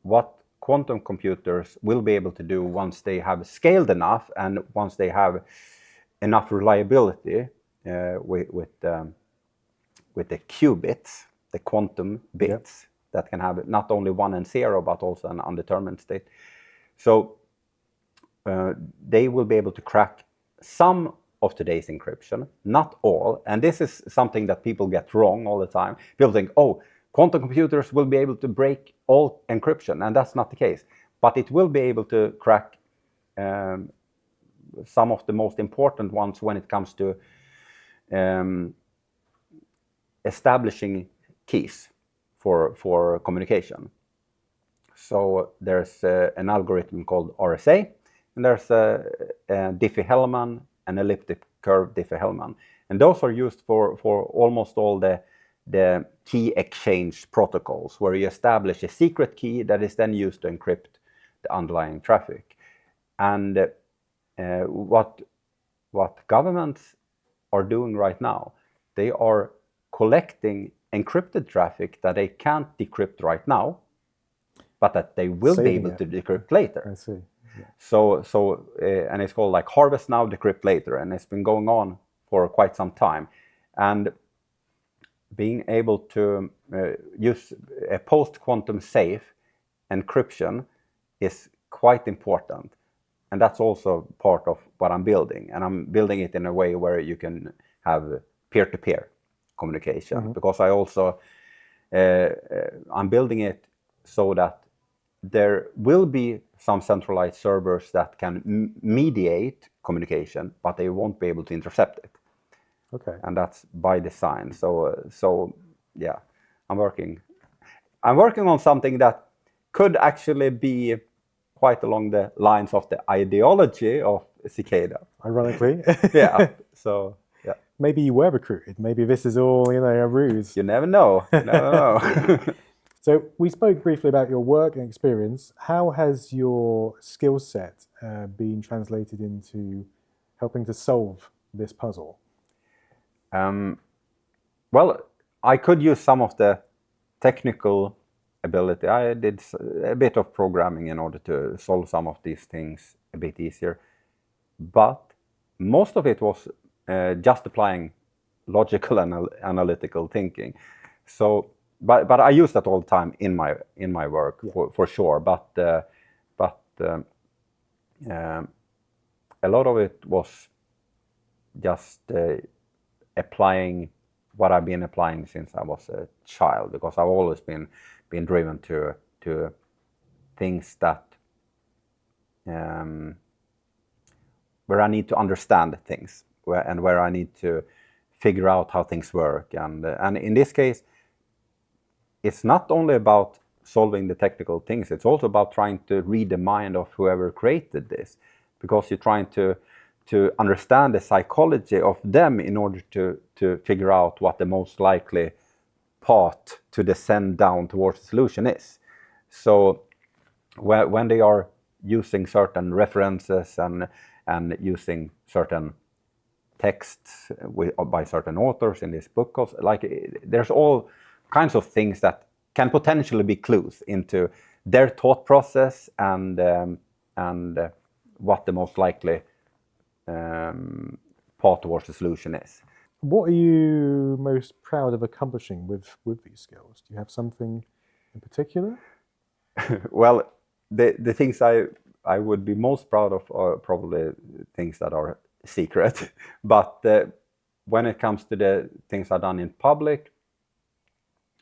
what quantum computers will be able to do once they have scaled enough and once they have enough reliability with the qubits, the quantum bits that can have not only 1 and 0 but also an undetermined state. So they will be able to crack some of today's encryption, not all. And this is something that people get wrong all the time. People think, oh, quantum computers will be able to break all encryption, and that's not the case. But it will be able to crack some of the most important ones when it comes to establishing keys for communication. So there's an algorithm called RSA, and there's a Diffie-Hellman, an elliptic curve Diffie-Hellman, and those are used for almost all the key exchange protocols, where you establish a secret key that is then used to encrypt the underlying traffic. And what governments are doing right now, they are collecting encrypted traffic that they can't decrypt right now, but that they will be able to decrypt later. I see. Yeah. So and it's called like harvest now, decrypt later, and it's been going on for quite some time. And being able to use a post-quantum safe encryption is quite important. And that's also part of what I'm building. And I'm building it in a way where you can have peer-to-peer communication. Because I also, I'm building it so that there will be some centralized servers that can mediate communication, but they won't be able to intercept it. Okay. And that's by design. So yeah, I'm working on something that could actually be quite along the lines of the ideology of Cicada. Ironically. Yeah. So yeah. Maybe you were recruited. Maybe this is all, a ruse. You never know. You never know. So we spoke briefly about your work and experience. How has your skill set been translated into helping to solve this puzzle? Well, I could use some of the technical ability. I did a bit of programming in order to solve some of these things a bit easier. But most of it was just applying logical and analytical thinking. So, but I use that all the time in my work, for sure. But a lot of it was just applying what I've been applying since I was a child, because I've always been driven to things that where I need to understand things, where I need to figure out how things work, and in this case, it's not only about solving the technical things, it's also about trying to read the mind of whoever created this, because you're trying to understand the psychology of them in order to figure out what the most likely path to descend down towards the solution is. So when they are using certain references and using certain texts by certain authors in this book, there's all kinds of things that can potentially be clues into their thought process and what the most likely path towards the solution is. What are you most proud of accomplishing with these skills? Do you have something in particular? Well, the things I would be most proud of are probably things that are secret. But when it comes to the things I've done in public,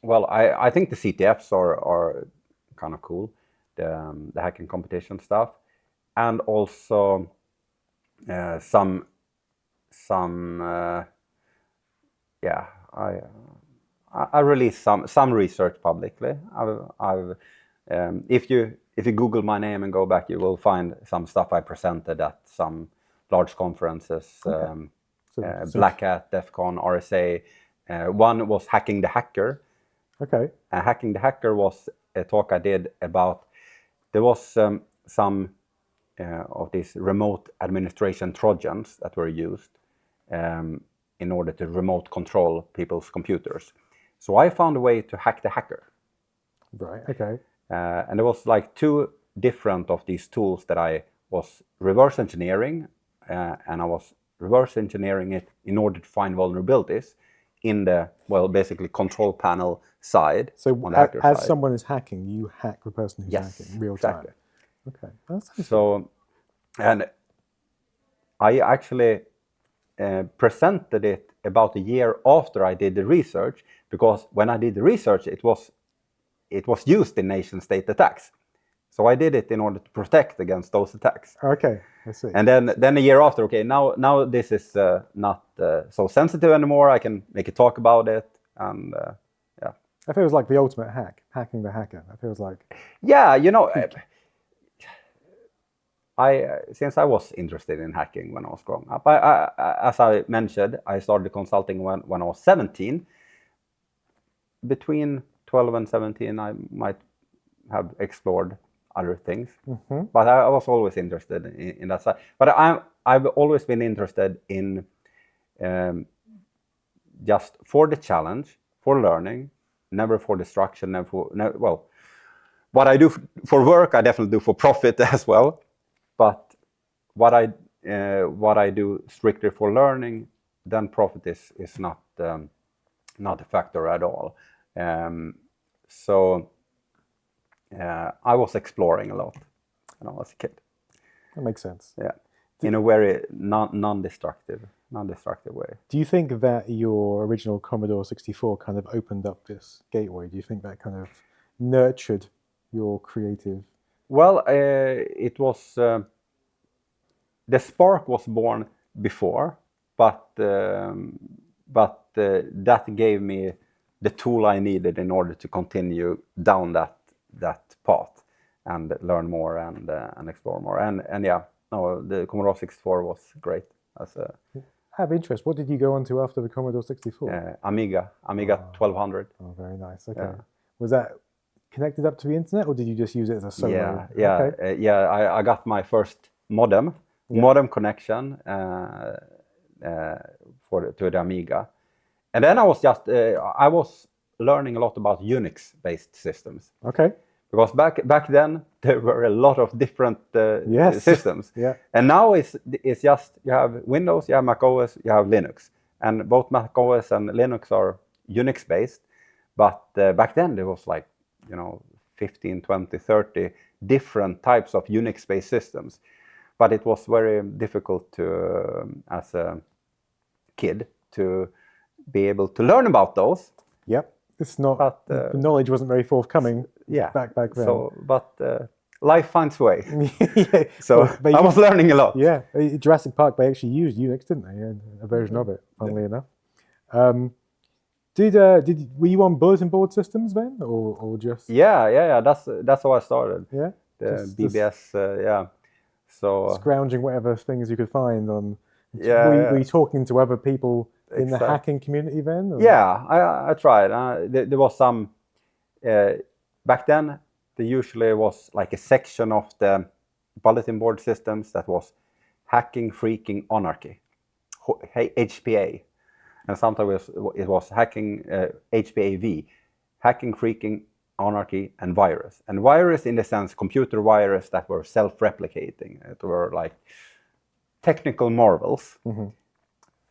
well, I think the CTFs are kind of cool, the hacking competition stuff, and also some I released some research publicly. If you Google my name and go back, you will find some stuff I presented at some large conferences, Okay. Black Hat, DEF CON, RSA. One was Hacking the Hacker. Okay. Hacking the Hacker was a talk I did about, there was some of these remote administration Trojans that were used in order to remote control people's computers. So I found a way to hack the hacker. Right, okay. And there was like two different of these tools that I was reverse engineering, and I was reverse engineering it in order to find vulnerabilities in the, well, basically control panel side. So as someone is hacking, you hack the person who's hacking real time. Exactly. Okay. That's so, and I actually presented it about a year after I did the research, because when I did the research, it was used in nation-state attacks. So I did it in order to protect against those attacks. Okay, I see. And then a year after, okay, now this is not so sensitive anymore. I can make a talk about it, and yeah. That feels like the ultimate hack, hacking the hacker. That feels like. Yeah, since I was interested in hacking when I was growing up, as I mentioned, I started consulting when I was 17. Between 12 and 17, I might have explored other things, but I was always interested in that side. But I've always been interested in just for the challenge, for learning, never for destruction, well, what I do for work, I definitely do for profit as well. But what I do strictly for learning, then profit is not not a factor at all. So I was exploring a lot when I was a kid. That makes sense. Yeah, in a very non-destructive way. Do you think that your original Commodore 64 kind of opened up this gateway? Do you think that kind of nurtured your creative? Well, it was the spark was born before, but that gave me the tool I needed in order to continue down that path and learn more and explore more. And yeah, no, the Commodore 64 was great as a. I have interest. What did you go on to after the Commodore 64? Amiga 1200. Oh, very nice. Okay. Yeah. Was that connected up to the internet, or did you just use it as a solo? Yeah. Okay. I got my first modem connection to the Amiga, and then I was learning a lot about Unix-based systems. Okay. Because back then there were a lot of different systems. Yeah. And now it's just you have Windows, you have Mac OS, you have Linux, and both Mac OS and Linux are Unix based. But back then there was 15, 20, 30 different types of Unix based systems. But it was very difficult to, as a kid, to be able to learn about those. Yep. It's not. But, the knowledge wasn't very forthcoming. Back then. So, but life finds a way. Yeah. So I was learning a lot. Yeah, Jurassic Park, they actually used Unix, didn't they? A version of it, funnily enough. Were you on bulletin board systems then, or just? Yeah. That's how I started. Yeah. The BBS. Yeah. So scrounging whatever things you could find on. Yeah. Were you talking to other people in the hacking community then? Or? Yeah, I tried. There was some. Back then, there usually was like a section of the bulletin board systems that was hacking, freaking, anarchy, HPA, and sometimes it was hacking, HPAV, hacking, freaking, anarchy, and virus. And virus, in the sense, computer virus that were self-replicating. It were like technical marvels. Mm-hmm.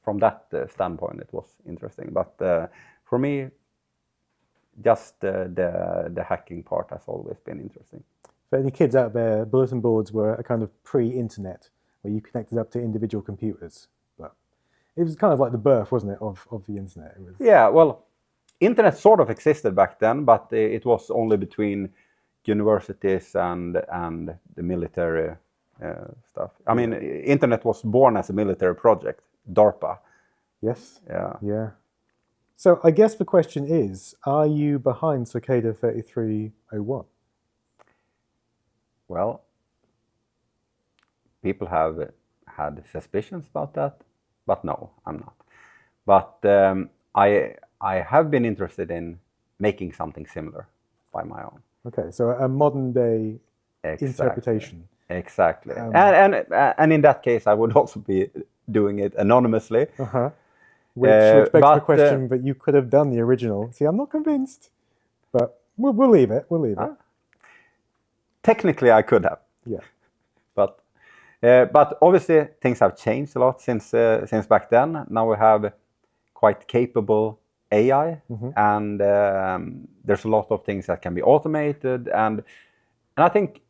From that standpoint, it was interesting. But for me, just the hacking part has always been interesting. For any kids out there, bulletin boards were a kind of pre-internet where you connected up to individual computers. But it was kind of like the birth, wasn't it, of the internet? It was... Yeah, well, internet sort of existed back then, but it was only between universities and the military stuff. I mean, internet was born as a military project, DARPA. Yes. Yeah. Yeah. So I guess the question is, are you behind Cicada 3301? Well, people have had suspicions about that, but no, I'm not. But I have been interested in making something similar by my own. Okay, so a modern day interpretation. Exactly. And in that case, I would also be doing it anonymously. Uh-huh. Which begs the question that you could have done the original. See, I'm not convinced, but we'll leave it. We'll leave it. Technically, I could have. Yeah. But obviously, things have changed a lot since back then. Now we have quite capable AI, mm-hmm. and there's a lot of things that can be automated. And I think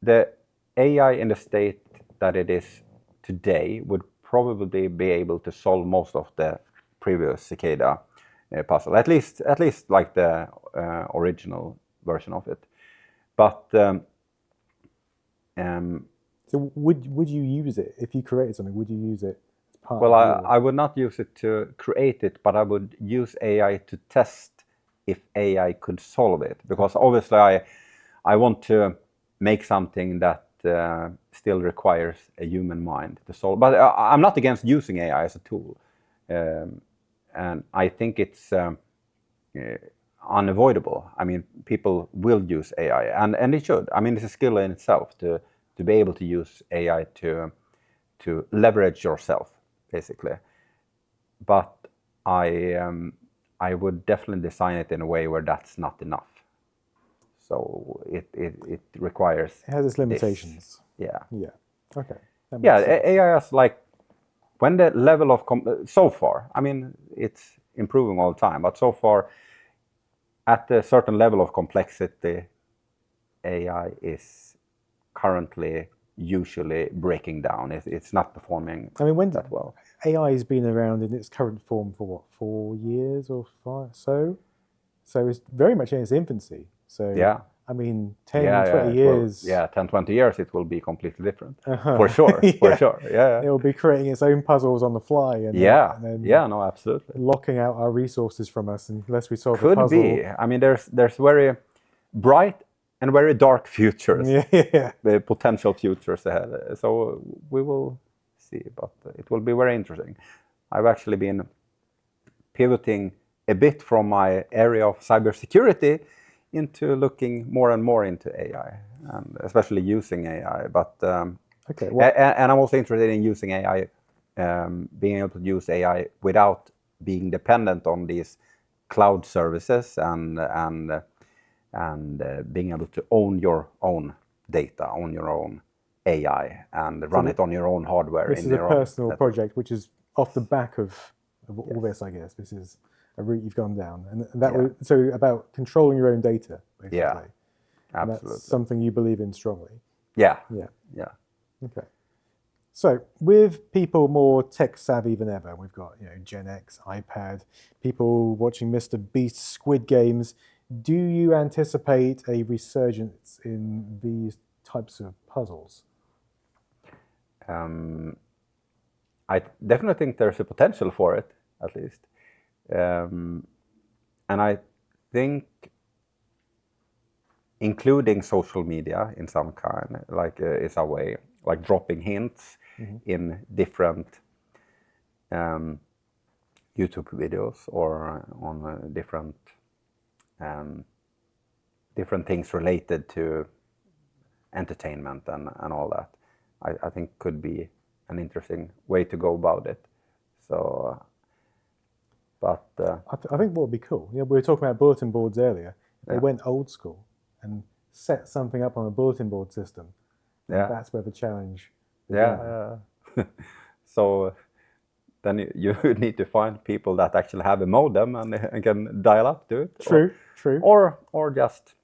the AI in the state that it is today would probably be able to solve most of the previous Cicada puzzle, at least like the original version of it. But so would you use it if you created something? Would you use it as part? Well, I would not use it to create it, but I would use AI to test if AI could solve it, because obviously I want to make something that still requires a human mind to solve. But I'm not against using AI as a tool, and I think it's unavoidable. I mean, people will use AI, and they should. I mean, it's a skill in itself to be able to use AI to leverage yourself, basically. But I would definitely design it in a way where that's not enough. So it requires. It has its limitations. Yeah. Yeah. Okay. Yeah. AI is like when the level of so far. I mean, it's improving all the time. But so far, at a certain level of complexity, AI is currently usually breaking down. It's not performing that well. AI has been around in its current form for what, 4 years or 5? So it's very much in its infancy. So Yeah. I mean, 10, 20 years. 10, 20 years, it will be completely different. For sure, for sure. Yeah. It will be creating its own puzzles on the fly. And then no, absolutely. locking out our resources from us unless we solve the Could puzzle. be. I mean, there's very bright and very dark futures, the potential futures ahead. So we will see, but it will be very interesting. I've actually been pivoting a bit from my area of cybersecurity into looking more and more into AI, and especially using AI. But and I'm also interested in using AI, being able to use AI without being dependent on these cloud services and being able to own your own data, own your own AI, and run it on your own hardware. This is a personal project, which is off the back of all this, I guess. This is a route you've gone down, and that was so about controlling your own data, basically. Yeah, absolutely. And that's something you believe in strongly. Yeah. Okay. So with people more tech savvy than ever, we've got Gen X, iPad, people watching Mr. Beast, Squid Games. Do you anticipate a resurgence in these types of puzzles? I definitely think there's a potential for it, at least. And I think including social media in some kind, is a way, like dropping hints in different YouTube videos or on different things related to entertainment and all that. I think could be an interesting way to go about it. So, but I think what would be cool, we were talking about bulletin boards earlier. They went old school and set something up on a bulletin board system. That's where the challenge began. So then you need to find people that actually have a modem and can dial up to it. True. Or just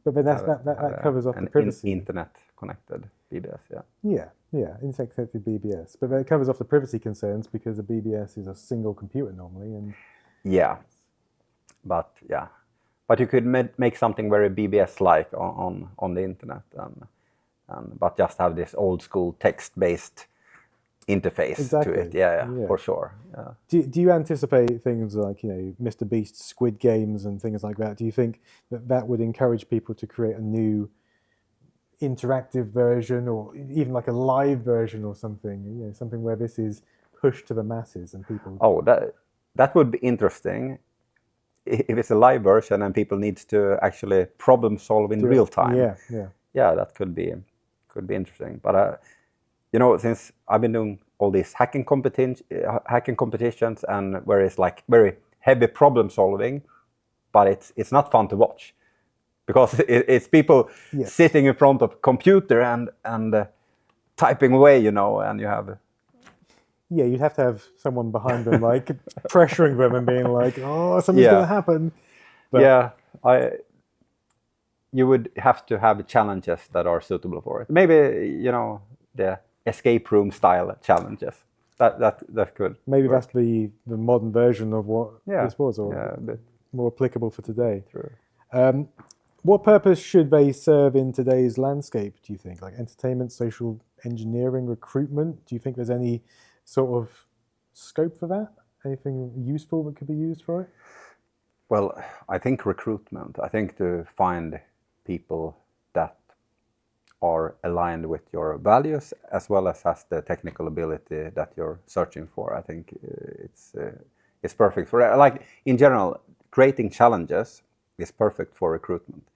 But then that covers off the privacy. Internet connected BBS. Internet connected BBS. But that covers off the privacy concerns because a BBS is a single computer normally, and but you could make something very BBS-like on the internet, but just have this old school text-based interface to it. For sure. Do you anticipate things like Mr. Beast, Squid Games, and things like that? Do you think that would encourage people to create a new interactive version, or even like a live version or something? Something where this is pushed to the masses and people. Oh, that would be interesting. If it's a live version and people need to actually problem solve in real time. That could be interesting. But since I've been doing all these hacking competitions, and where it's like very heavy problem solving, but it's not fun to watch because it's people sitting in front of a computer and typing away, and you have. You'd have to have someone behind them, like pressuring them and being like, "Oh, something's going to happen." But you would have to have challenges that are suitable for it. Maybe the escape room style challenges. That could. Maybe work. that's the modern version of what this was, or a bit more applicable for today. True. What purpose should they serve in today's landscape? Do you think, like entertainment, social engineering, recruitment? Do you think there's any sort of scope for that? Anything useful that could be used for it? Well, I think recruitment. I think to find people that are aligned with your values as well as has the technical ability that you're searching for. I think it's perfect for, like, in general, creating challenges is perfect for recruitment,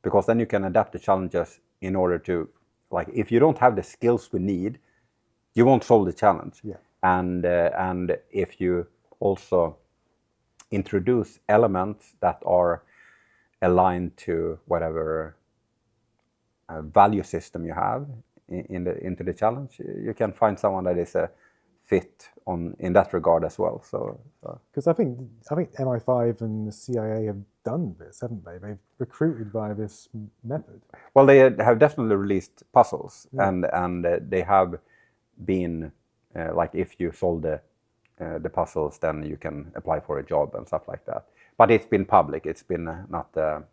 because then you can adapt the challenges in order to, like, if you don't have the skills we need, you won't solve the challenge. And if you also introduce elements that are aligned to whatever value system you have into the challenge, you can find someone that is a fit in that regard as well. So because I think MI5 and the CIA have done this, haven't they? They've recruited via this method. well, they have definitely released puzzles, and they have been like, if you solve the puzzles, then you can apply for a job and stuff like that. But it's been public. It's been not a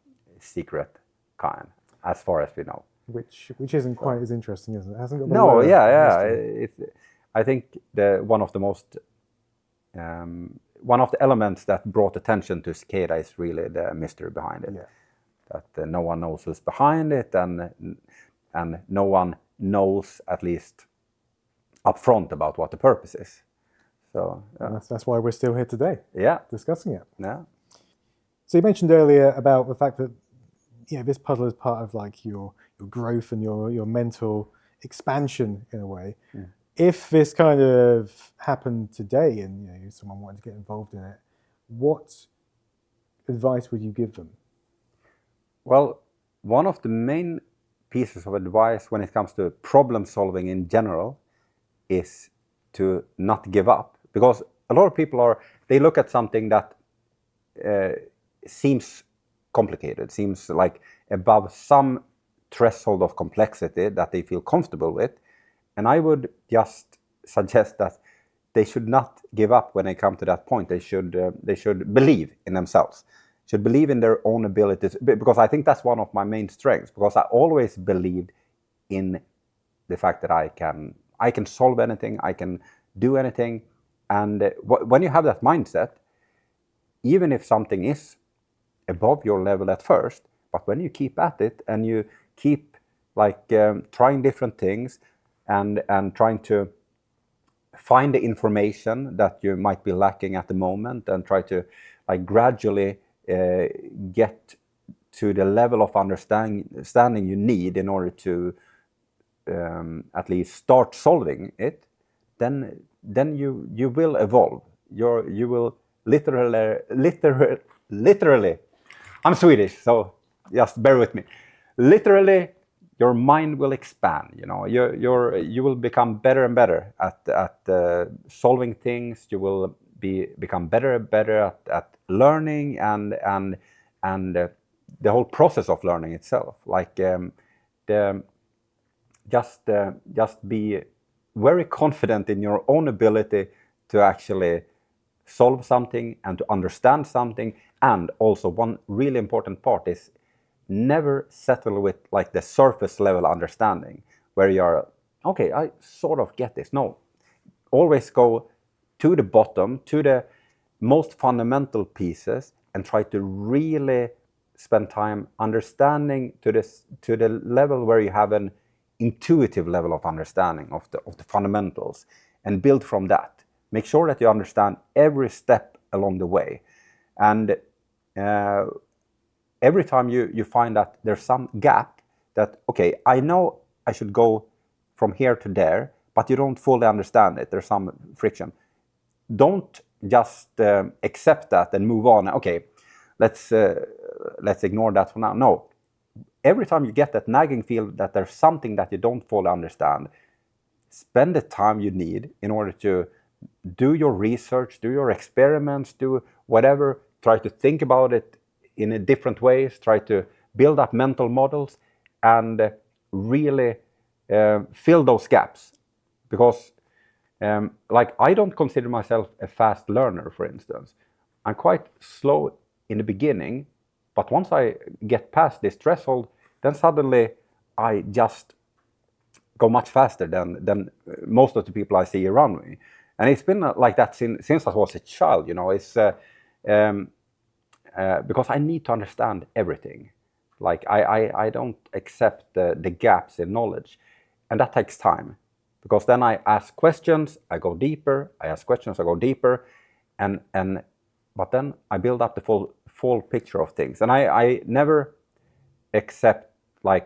secret kind, as far as we know. Which isn't quite as interesting, isn't it? It hasn't got the No, lower yeah. mystery. I think one of the elements that brought attention to Cicada is really the mystery behind it. Yeah. That no one knows who's behind it, and no one knows, at least upfront, about what the purpose is. So That's why we're still here today, discussing it. Yeah. So you mentioned earlier about the fact that this puzzle is part of like your growth and your mental expansion in a way. Yeah. If this kind of happened today and someone wanted to get involved in it, what advice would you give them? Well, one of the main pieces of advice when it comes to problem solving in general is to not give up, because a lot of people they look at something that seems complicated, seems like above some threshold of complexity that they feel comfortable with, and I would just suggest that they should not give up when they come to that point. They should believe in themselves, should believe in their own abilities, because I think that's one of my main strengths, because I always believed in the fact that I can solve anything, I can do anything. And when you have that mindset, even if something is above your level at first, but when you keep at it and you keep trying different things and trying to find the information that you might be lacking at the moment, and try to gradually get to the level of understanding you need in order to at least start solving it, then you will evolve. You will literally, I'm Swedish, so just bear with me. Literally, your mind will expand. You will become better and better at solving things. You will become better and better at learning and the whole process of learning itself. Just be very confident in your own ability to actually solve something and to understand something. And also, one really important part is never settle with the surface level understanding where you're, okay, I sort of get this. No, always go to the bottom, to the most fundamental pieces, and try to really spend time understanding to the level where you have an intuitive level of understanding of the fundamentals, and build from that. Make sure that you understand every step along the way, and every time you find that there's some gap, that okay, I know I should go from here to there, but you don't fully understand it, there's some friction, don't just accept that and move on. Okay, let's ignore that for now. No, every time you get that nagging feel that there's something that you don't fully understand, spend the time you need in order to do your research, do your experiments, do whatever, try to think about it in different ways, try to build up mental models, and really fill those gaps. Because I don't consider myself a fast learner, for instance. I'm quite slow in the beginning, but once I get past this threshold, then suddenly I just go much faster than most of the people I see around me. And it's been like that since I was a child. It's because I need to understand everything. I don't accept the gaps in knowledge, and that takes time. Because then I ask questions, I go deeper. I ask questions, I go deeper, but then I build up the full picture of things. And I never accept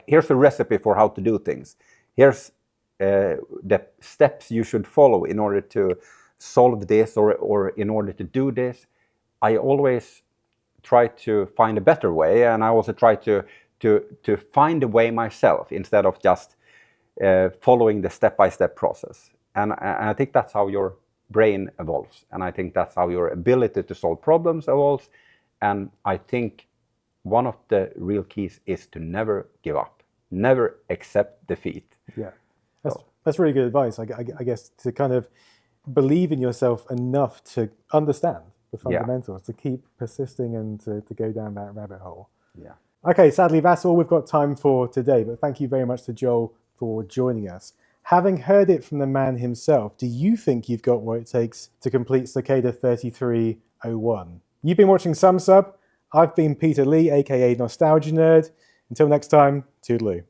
here's a recipe for how to do things. Here's the steps you should follow in order to solve this or in order to do this. I always try to find a better way, and I also try to find a way myself instead of just following the step-by-step process. And I think that's how your brain evolves. And I think that's how your ability to solve problems evolves. And I think one of the real keys is to never give up, never accept defeat. Yeah, that's really good advice. I guess to kind of believe in yourself enough to understand the fundamentals, to keep persisting and to go down that rabbit hole. Yeah. Okay, sadly, that's all we've got time for today, but thank you very much to Joel for joining us. Having heard it from the man himself, do you think you've got what it takes to complete Cicada 3301? You've been watching Sumsub. I've been Peter Leigh, aka Nostalgia Nerd. Until next time, toodaloo.